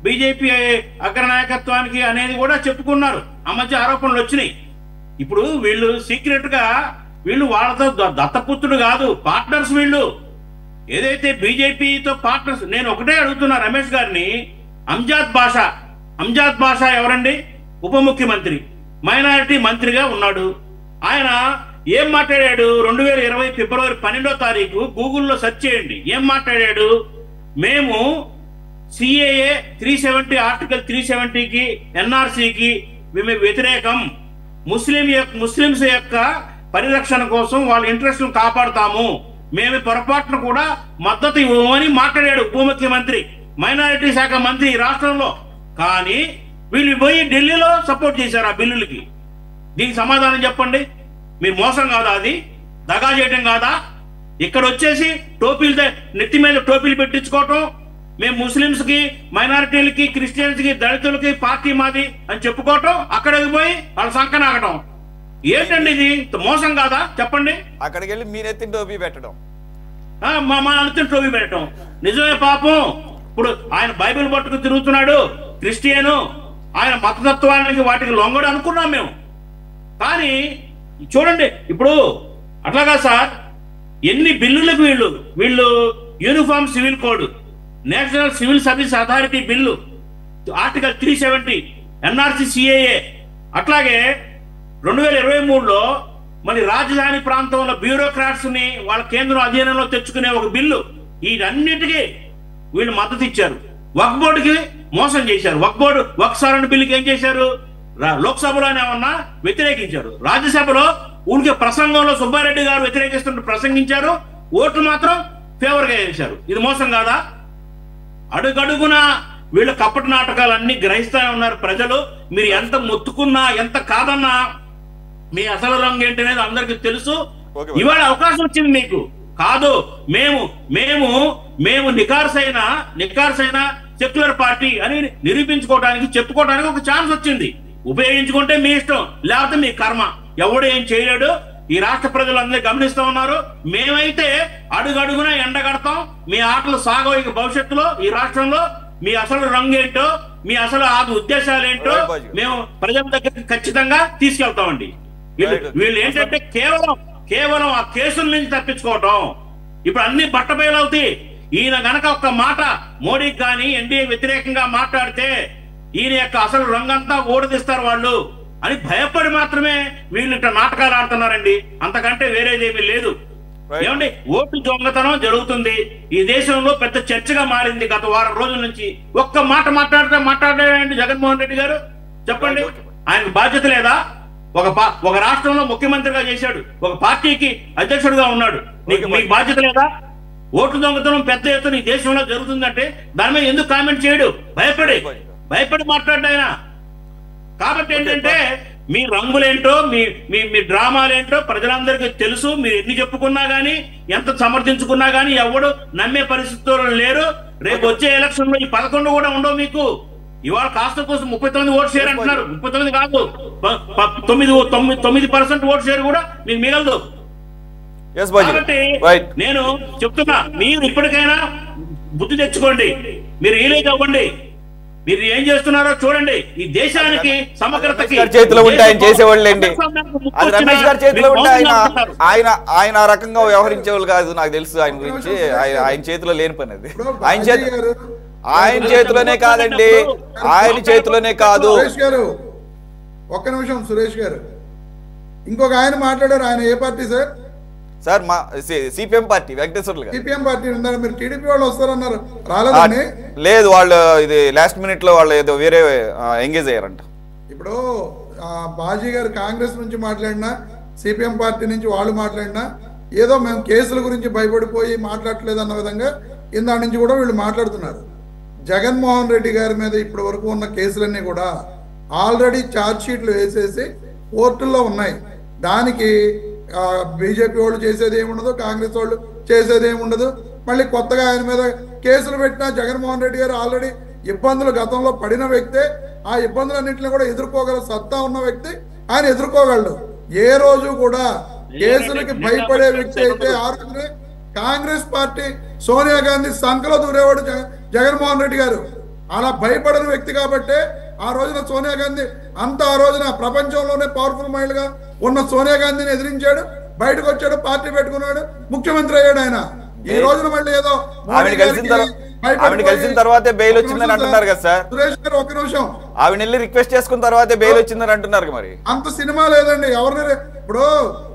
బీజేపీ అగ్రనాయకత్వానికి అనేది కూడా చెప్పుకున్నారు. ఆ మధ్య ఆరోపణలు వచ్చినాయి. ఇప్పుడు వీళ్ళు సీక్రెట్ గా వీళ్ళు వాళ్ళతో దత్తపుత్రుడు కాదు, పార్ట్నర్స్ వీళ్ళు. ఏదైతే బీజేపీతో పార్ట్నర్స్. నేను ఒకటే అడుగుతున్నా రమేష్ గారిని, అంజాద్ బాషా ఎవరండి? ఉప ముఖ్యమంత్రి, మైనారిటీ మంత్రిగా ఉన్నాడు. ఆయన ఏం మాట్లాడాడు? 2020 ఫిబ్రవరి 12వ తారీఖు గూగుల్లో సెర్చ్ చేయండి. ఏం మాట్లాడాడు? మేము సిఏఏ 370 ఆర్టికల్ 370కి ఎన్ఆర్సీకి మేము వ్యతిరేకం, ముస్లింస్ యొక్క పరిరక్షణ కోసం వాళ్ళ ఇంట్రెస్ట్ కాపాడుతాము, మేము పొరపాటును కూడా మద్దతు ఇవ్వమని మాట్లాడాడు ఉప ముఖ్యమంత్రి, మైనారిటీ శాఖ మంత్రి ఈ రాష్ట్రంలో. కానీ వీళ్ళు పోయి ఢిల్లీలో సపోర్ట్ చేశారు ఆ బిల్లులకి. దీనికి సమాధానం చెప్పండి. మీరు మోసం కాదా? అది దగా చేయటం కాదా? ఇక్కడ వచ్చేసి టోపీలు, నెత్తి మీద టోపీలు పెట్టించుకోవటం, మేము ముస్లింస్ కి, మైనారిటీలకి, క్రిస్టియన్స్ కి, దళితులకి పార్టీ మాది అని చెప్పుకోవటం, అక్కడికి పోయి వాళ్ళ సంకనాగటం. ఏంటండి ఇది? మోసం కాదా? చెప్పండి. అక్కడికి వెళ్ళి మీరెత్తిన టోపీ పెట్టడం మా అన్నతో టోపీ పెట్టడం నిజమే పాపం. ఇప్పుడు ఆయన బైబిల్ పట్టుకుని తిరుగుతున్నాడు, క్రిస్టియను, ఆయన మతతత్వానికి వాటికి లొంగడు అనుకున్నాం మేము. కానీ చూడండి ఇప్పుడు అట్లాగా సార్, ఎన్ని బిల్లులకు వీళ్ళు uniform civil code, national civil service authority bill, article 370, NRC CAA, అట్లాగే 2023లో మరి రాజధాని ప్రాంతంలో బ్యూరోక్రాట్స్ ని వాళ్ళ కేంద్రం అధీనంలో తెచ్చుకునే ఒక బిల్లు, వీటన్నిటికీ వీళ్ళు మద్దతు ఇచ్చారు. వక్ఫ్ బోర్డుకి మోసం చేశారు. వక్ఫ్ సవరణ బిల్లుకి ఏం చేశారు? లోక్సభలోనేమన్నా వ్యతిరేకించారు, రాజ్యసభలో ఊరికే ప్రసంగంలో సుబ్బారెడ్డి గారు వ్యతిరేకిస్తుంటే ప్రసంగించారు, ఓట్లు మాత్రం ఫేవర్ గా చేశారు. ఇది మోసం కాదా? అడుగడుగున వీళ్ళ కపట నాటకాలన్నీ గ్రహిస్తూనే ఉన్నారు ప్రజలు. మీరు ఎంత మొత్తుకున్నా ఎంత కాదన్నా మీ అసలు రంగు ఏంటి అనేది అందరికీ తెలుసు. ఇవాళ అవకాశం వచ్చింది మీకు. కాదు, మేము నికార్సైన సెక్యులర్ పార్టీ అని నిరూపించుకోవడానికి, చెప్పుకోవడానికి ఒక ఛాన్స్ వచ్చింది. ఉపయోగించుకుంటే మీ ఇష్టం, లేకపోతే మీ కర్మ. ఎవడు ఏం చేయలేడు. ఈ రాష్ట్ర ప్రజలందరూ గమనిస్తూ ఉన్నారు. మేమైతే అడుగడుగున ఎండగడతాం. మీ ఆటలు సాగవు ఇక భవిష్యత్తులో. ఈ రాష్ట్రంలో మీ అసలు రంగు ఏంటో, మీ అసలు ఉద్దేశాలు ఏంటో మేము ప్రజల దగ్గరికి ఖచ్చితంగా తీసుకెళ్తామండి. వీళ్ళు ఏంటంటే కేవలం ఆ కేసుల నుంచి తప్పించుకోవటం. ఇప్పుడు అన్ని బట్టబయలవుతాయి. ఈయన గనక ఒక్క మాట మోడీకి కానీ ఎన్డీఏ వ్యతిరేకంగా మాట్లాడితే ఈయన యొక్క అసలు రంగంతా ఓడదీస్తారు వాళ్ళు అని భయపడి మాత్రమే వీళ్ళు ఇట్లా నాటకాలు ఆడుతున్నారండి. అంతకంటే వేరేదేమీ లేదు. ఏమండి, ఓటు దొంగతనం జరుగుతుంది ఈ దేశంలో, పెద్ద చర్చగా మారింది గత వారం రోజుల నుంచి. ఒక్క మాట మాట్లాడారండి జగన్మోహన్ రెడ్డి గారు? చెప్పండి, ఆయనకు బాధ్యత లేదా? ఒక రాష్ట్రంలో ముఖ్యమంత్రిగా చేశాడు, ఒక పార్టీకి అధ్యక్షుడిగా ఉన్నాడు. మీకు బాధ్యత లేదా? ఓటు దొంగతనం పెద్ద ఎత్తున ఈ దేశంలో జరుగుతుందంటే దాని మీద ఎందుకు కామెంట్ చేయడు? భయపడి మాట్లాడాయన. కాబట్టి ఏంటంటే మీ రంగులేంటో, మీ డ్రామాలేంటో ప్రజలందరికీ తెలుసు. మీరు ఎన్ని చెప్పుకున్నా గానీ, ఎంత సమర్థించుకున్నా గానీ ఎవడు నమ్మే పరిస్థితుల్లో లేరు. రేపు వచ్చే ఎలక్షన్ లో ఈ 11 కూడా ఉండవు మీకు. ఇవాళ కాస్త కోసం 39 ఓటు షేర్ అంటున్నారు. 39 కాదు, 9% ఓటు షేర్ కూడా మీకు మిగలదు. కాబట్టి నేను చెప్తున్నా, మీరు ఇప్పటికైనా బుద్ధి తెచ్చుకోండి. మీరు రియలైజ్ అవ్వండి. మీరు ఏం చేస్తున్నారో చూడండి. ఈ దేశానికి సమగ్రతకి చేతిలో ఉంటే ఆయన చేసేవాళ్ళండి. అది రమేష్ గారి చేతిలో ఉంటే ఆయన ఆ రకంగా వ్యవహరించేవాళ్ళు కాదు. నాకు తెలుసు ఆయన గురించి. ఆయన చేతిలో లేని పని అది. ఆయన చేతిలోనే కాదండి, ఆయన చేతిలోనే కాదు. సురేష్ గారు ఒక్క నిమిషం. సురేష్ గారు ఇంకొక ఆయన మాట్లాడారు. ఆయన ఏ పార్టీ సార్? మా సిపిఎం పార్టీ, వెంకటేశ్వర్లు గారు. సిపిఎం పార్టీ ఉన్నారు. మీరు టీడీపీ వాళ్ళు వస్తారన్నారు, రాలేదండి? లేదు, వాళ్ళు ఇది లాస్ట్ మినిట్ లో వాళ్ళు ఏదో వేరే ఎంగేజ్ అయ్యారంట. ఇప్పుడు బాజీ గారు కాంగ్రెస్ నుంచి మాట్లాడినా, సిపిఎం పార్టీ నుంచి వాళ్ళు మాట్లాడినా ఏదో మేము కేసుల గురించి భయపడిపోయి మాట్లాడలేదు అన్న విధంగా ఇందా నుంచి కూడా వీళ్ళు మాట్లాడుతున్నారు. జగన్మోహన్ రెడ్డి గారి మీద ఇప్పటి వరకు ఉన్న కేసులన్నీ కూడా ఆల్రెడీ ఛార్జ్ షీట్లు వేసేసి కోర్టుల్లో ఉన్నాయి. దానికి బీజేపీ వాళ్ళు చేసేది ఏముండదు, కాంగ్రెస్ వాళ్ళు చేసేది ఏముండదు. మళ్ళీ కొత్తగా ఆయన మీద కేసులు పెట్టినా జగన్మోహన్ రెడ్డి గారు ఆల్రెడీ ఇబ్బందులు గతంలో పడిన వ్యక్తే. ఆ ఇబ్బందులన్నింటినీ కూడా ఎదుర్కోగల సత్తా ఉన్న వ్యక్తి. ఆయన ఎదుర్కోగలడు. ఏ రోజు కూడా కేసులకి భయపడే వ్యక్తి అయితే ఆ రోజునే కాంగ్రెస్ పార్టీ సోనియా గాంధీ సంఖలో దూరేవాడు జగన్మోహన్ రెడ్డి గారు. అలా భయపడని వ్యక్తి కాబట్టే ఆ రోజున సోనియా గాంధీ ఆ రోజున ప్రపంచంలోనే పవర్ఫుల్ మహిళగా ఉన్న సోనియా గాంధీని ఎదిరించాడు, బయటకు వచ్చాడు, పార్టీ పెట్టుకున్నాడు, ముఖ్యమంత్రి అయ్యాడు ఆయన. ఈ రోజున మళ్ళీ ఏదో కలిసిన తర్వాతే బెయిల్ వచ్చిందని అంటున్నారు కదా సార్. సురేష్ గారు ఒక్క నిమిషం. ఆవిడ వెళ్ళి రిక్వెస్ట్ చేసుకున్న తర్వాతే బెయిల్ వచ్చిందని అంటున్నారు. మరి అంత సినిమా లేదండి. ఎవరిని ఇప్పుడు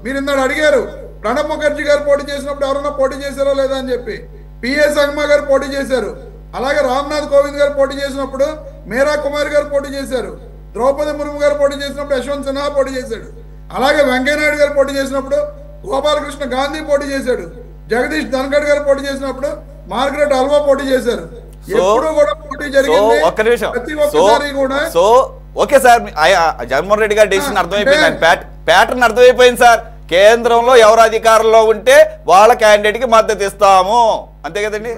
మీరు ఇందాడు అడిగారు, ప్రణబ్ ముఖర్జీ గారు పోటీ చేసినప్పుడు ఎవరన్నా పోటీ చేశారో లేదా అని చెప్పి. పిఏ సంగమా గారు పోటీ చేశారు. అలాగే రామ్నాథ్ కోవింద్ గారు పోటీ చేసినప్పుడు మీరా కుమార్ గారు పోటీ చేశారు. ద్రౌపది ముర్ము గారు పోటీ చేసినప్పుడు యశ్వంత్ సిన్హా పోటీ చేశాడు. అలాగే వెంకయ్యనాయుడు గారు పోటీ చేసినప్పుడు గోపాలకృష్ణ గాంధీ పోటీ చేశాడు. జగదీష్ ధన్ఖడ్ గారు పోటీ చేసినప్పుడు మార్గరెట్ అల్వా పోటీ చేశారు. ఎప్పుడు కూడా పోటీ జరిగింది. ప్రతి ఒక్కసారి కూడా ఓకే సార్, జగన్మోహన్ రెడ్డి గారి డెసిషన్ అర్థమైపోయింది, ప్యాటర్న్ అర్థమైపోయింది సార్. కేంద్రంలో ఎవరు అధికారంలో ఉంటే వాళ్ళ క్యాండిడేట్ కి మద్దతు ఇస్తాము, అంతే కదండి.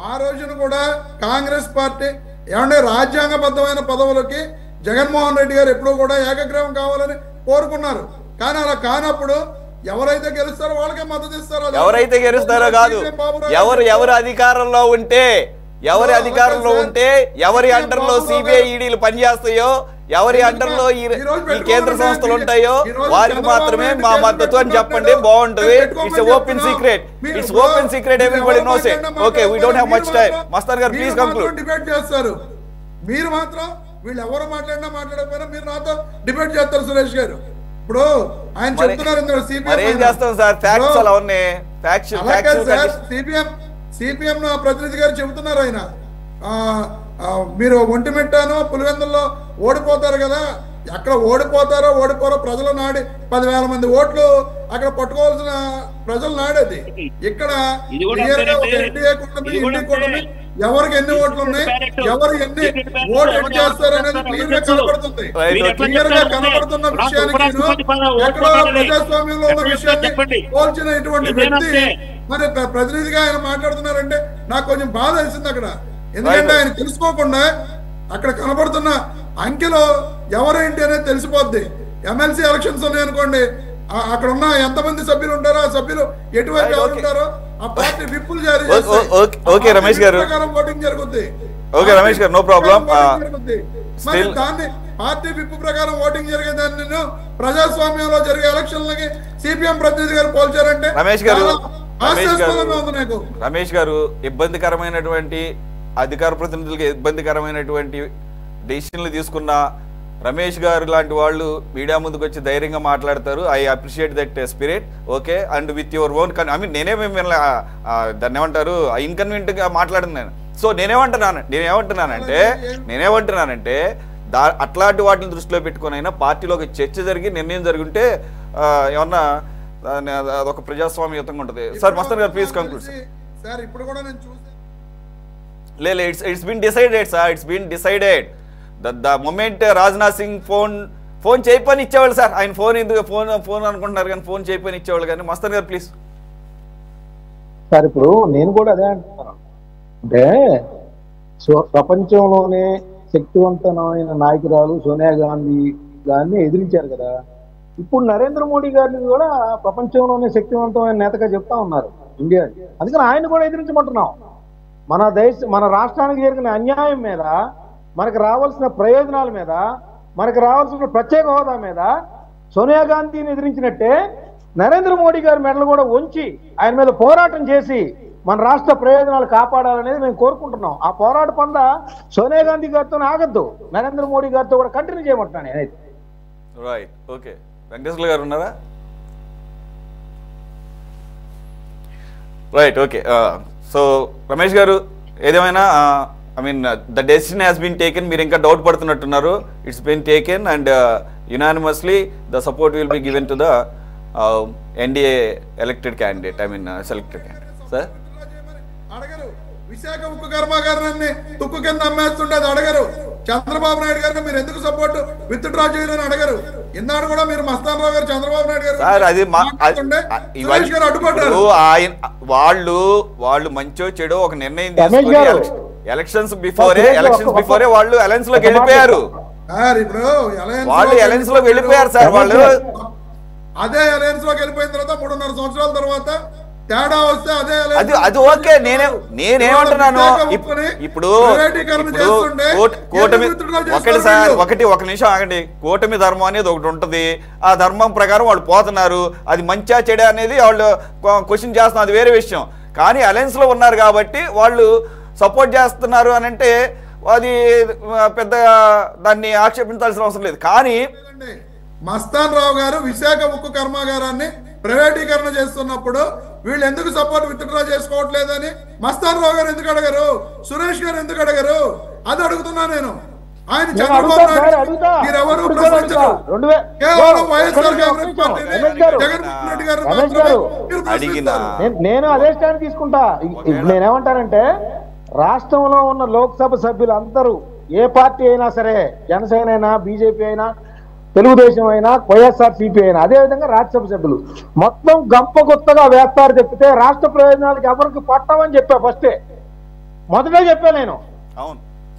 ఆ రోజున కూడా కాంగ్రెస్ పార్టీ ఏమంటే రాజ్యాంగబద్ధమైన పదవులకి జగన్మోహన్ రెడ్డి గారు ఎప్పుడూ కూడా ఏకగ్రీవం కావాలని కోరుకున్నారు. కానీ అలా కానప్పుడు ఎవరైతే గెలుస్తారో వాళ్ళకే మద్దతు ఇస్తారో. ఎవరైతే గెలుస్తారో కాదు, ఎవరు అధికారంలో ఉంటే ఎవరి అండర్లో సిబిఐ ఈడీలు పనిచేస్తాయో, ఎవరి అండర్లో ఈ కేంద్ర సంస్థలు ఉంటాయో వారికి మాత్రమే మా మద్దతు అని చెప్పండి, బాగుంటుంది. It's open secret, everybody knows it. Okay, we don't have much time. Mastan గారు ప్లీజ్ కంక్లూడ్. డిబేట్ చేస్తారు మీరు మాత్రం, వీళ్ళు ఎవరు మాట్లాడినా మాట్లాడకపోయినా మీరు నాతో డిబేట్ చేస్తారు సురేష్ గారు. ఇప్పుడు ఆయన చెప్తున్నారు సిపిఎం ప్రతినిధి గారు చెబుతున్నారు, ఆయన మీరు ఒంటిమిట్టాను పులివెందుల్లో ఓడిపోతారు కదా, అక్కడ ఓడిపోరో ప్రజల నాడి 10,000 మంది ఓట్లు అక్కడ పట్టుకోవాల్సిన ప్రజల నాడేది. ఇక్కడ ఎవరికి ఎన్ని ఓట్లు ఉన్నాయి, ఎవరు ఎన్ని ఓట్లు చేస్తారు అనేది క్లియర్ గా కనబడుతుంది. క్లియర్ గా కనబడుతున్న విషయానికి ఎక్కడో ప్రజాస్వామ్యంలో ఉన్న విషయాన్ని పోల్చిన ఇటువంటి వ్యక్తి మరి ప్రతినిధిగా ఆయన మాట్లాడుతున్నారంటే నాకు కొంచెం బాధ వేసింది అక్కడ. ఎందుకంటే ఆయన తెలుసుకోకుండా అక్కడ కనబడుతున్న అంకెలో ఎవరేంటి అనేది తెలిసిపోద్ది. ఎమ్మెల్సీ ఎలక్షన్స్ ఉన్నాయనుకోండి, అక్కడ ఉన్న ఎంతమంది సభ్యులు ఉంటారో ఆ సభ్యులు ఎటువైపు ఎవరు ఉంటారో ఆ పార్టీ విప్పులు జారీ ఓకే రమేష్ గారు ఓటింగ్ జరుగుద్ది. ఓకే రమేష్ గారు, నో ప్రాబ్లం. మరి దాన్ని పార్టీ విప్పు ప్రకారం ఓటింగ్ జరిగే దాన్ని ప్రజాస్వామ్యంలో జరిగే ఎలక్షన్లకి సిపిఎం ప్రతినిధి గారు పోల్చారంటే రమేష్ గారు ఇబ్బందికరమైనటువంటి అధికార ప్రతినిధులకు ఇబ్బందికరమైనటువంటి డెసిషన్లు తీసుకున్న రమేష్ గారు లాంటి వాళ్ళు మీడియా ముందుకు వచ్చి ధైర్యంగా మాట్లాడతారు. I appreciate that spirit. Okay, and with your own నేనే మిమ్మల్ని దాన్ని ఏమంటారు ఇన్కన్వీనియంట్ గా మాట్లాడింది నేను. సో నేనేమంటున్నానంటే అట్లాంటి వాటిని దృష్టిలో పెట్టుకుని అయినా పార్టీలో ఒక చర్చ జరిగి నిర్ణయం జరుగుంటే ఏమన్నా అదొక ప్రజాస్వామ్యయుతంగా ఉంటుంది. సార్ మస్తాన్ గారు ప్లీజ్ కంక్లూడ్. సార్ ఇప్పుడు కూడా నేను చూసాను. It's been decided, sir. It's been decided. The moment Rajnath Singh phone చేయపని ఇచ్చేవాళ్ళు సార్. ఆయన ఫోన్ అనుకుంటున్నారు కానీ ఫోన్ చేయపని ఇచ్చేవాళ్ళు కానీ. మస్తాన్ గారు ప్లీజ్. సార్ ఇప్పుడు నేను కూడా అదే అంటున్నాను, అంటే ప్రపంచంలోనే శక్తివంతమైన నాయకురాలు సోనియా గాంధీ గారిని ఎదిరించారు కదా, ఇప్పుడు నరేంద్ర మోడీ గారిని కూడా ప్రపంచంలోనే శక్తివంతమైన నేతగా చెప్తా ఉన్నారు ఇండియా. అందుకని ఆయన కూడా ఎదిరించమంటున్నాం. మన రాష్ట్రానికి జరిగిన అన్యాయం మీద, మనకు రావాల్సిన ప్రయోజనాల మీద, మనకు రావాల్సిన ప్రత్యేక హోదా మీద సోనియా గాంధీని ఎదిరించినట్టే నరేంద్ర మోడీ గారి మెడలు కూడా వంచి ఆయన మీద పోరాటం చేసి మన రాష్ట్ర ప్రయోజనాలు కాపాడాలనేది మేము కోరుకుంటున్నాం. ఆ పోరాట పంద సోనియా గాంధీ గారితో ఆగద్దు, నరేంద్ర మోడీ గారితో కూడా కంటిన్యూ చేయమంటున్నాను నేనైతే. Right, okay. వెంకటేశ్వర గారు ఉన్నారా? Right, okay. సో రమేష్ గారు ఏదేమైనా the decision has been taken. మీరు ఇంకా doubt పడుతున్నట్టున్నారు. It's been taken and unanimously the support will be given to the NDA elected candidate, selected candidate. Sir? అడగరు విశాఖ ఉక్కు కర్మాగారాన్ని తుక్కు కింద అమ్మేస్తుంటే అది అడగరు. చంద్రబాబు నాయుడు గారిని మీరు ఎందుకు సపోర్ట్ విత్ డ్రా చేయాలని అడగరు. ఇన్నాడు కూడా మీరు మస్తాన్ రావు గారు చంద్రబాబు నాయుడు గారు వాళ్ళు మంచో చెడో ఒక నిర్ణయం తీసుకొని ఎలక్షన్స్ బిఫోరే వాళ్ళు అలయన్స్ లోకి వెళ్ళిపోయారు. వాళ్ళు అలయన్స్ లోకి వెళ్ళిపోయారు సార్. వాళ్ళు అదే అలయన్స్ లోకి వెళ్ళిపోయిన తర్వాత 3.5 సంవత్సరాల తర్వాత తేడా వస్తే అది ఓకే. నేనేమంటున్నాను ఇప్పుడు కూటమి ఒక నిమిషం ఆగండి. కూటమి ధర్మం అనేది ఒకటి ఉంటది. ఆ ధర్మం ప్రకారం వాళ్ళు పోతున్నారు. అది మంచా చెడా అనేది వాళ్ళు క్వశ్చన్ చేస్తున్నారు, అది వేరే విషయం. కానీ అలయన్స్ లో ఉన్నారు కాబట్టి వాళ్ళు సపోర్ట్ చేస్తున్నారు అని అంటే అది పెద్ద దాన్ని ఆక్షేపించాల్సిన అవసరం లేదు. కానీ మస్తాన్ రావు గారు విశాఖ ఉక్కు కర్మాగారాన్ని ప్రైవేటీకరణ చేస్తున్నప్పుడు వీళ్ళు ఎందుకు సపోర్ట్ విత్డ్రా చేసుకోవట్లేదని మస్తాన్ రావు గారు ఎందుకు అడగరు, సురేష్ గారు ఎందుకు అడగరు, అది అడుగుతున్నా నేను. ఆయన చంద్రబాబు నాయుడు మీరెవరు ప్రశ్నించరు. కేవలం వైఎస్ఆర్ కాంగ్రెస్ పార్టీని జగన్మోహన్ రెడ్డి గారు నేను అదే స్టాండ్ తీసుకుంటా. నేనేమంటానంటే రాష్ట్రంలో ఉన్న లోక్సభ సభ్యులు అందరూ ఏ పార్టీ అయినా సరే, జనసేన అయినా, బీజేపీ అయినా, తెలుగుదేశం అయినా, వైఎస్ఆర్సీపీ అయినా, అదేవిధంగా రాజ్యసభ సభ్యులు మొత్తం గంప కొత్తగా వేస్తారు చెప్తే రాష్ట్ర ప్రయోజనాలకు ఎవరికి పట్టమని చెప్పా. మొదటే చెప్పా నేను.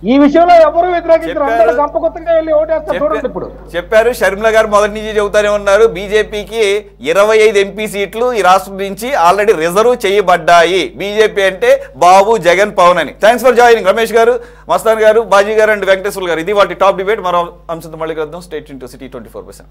ఈ విషయంలో ఎవరు వ్యతిరేకించారు, అందరూ గంపకొత్తగా వెళ్ళి ఓటేస్తారు చూడండి. ఇప్పుడు చెప్పారు షర్మిల గారు మొదటి నుంచి చెబుతానే ఉన్నారు, బీజేపీకి 25 ఎంపీ సీట్లు ఈ రాష్ట్రం నుంచి ఆల్రెడీ రిజర్వ్ చేయబడ్డాయి, బీజేపీ అంటే బాబు జగన్ పవన్ అని. థ్యాంక్స్ ఫర్ జాయినింగ్ రమేష్ గారు, మస్తాన్ గారు, బాజీ గారు అండ్ వెంకటేశ్వర గారు. ఇది వాటి టాప్ డిబేట్. మరో అంశంతో మళ్ళీ కలుద్దాం. State into city 24/7.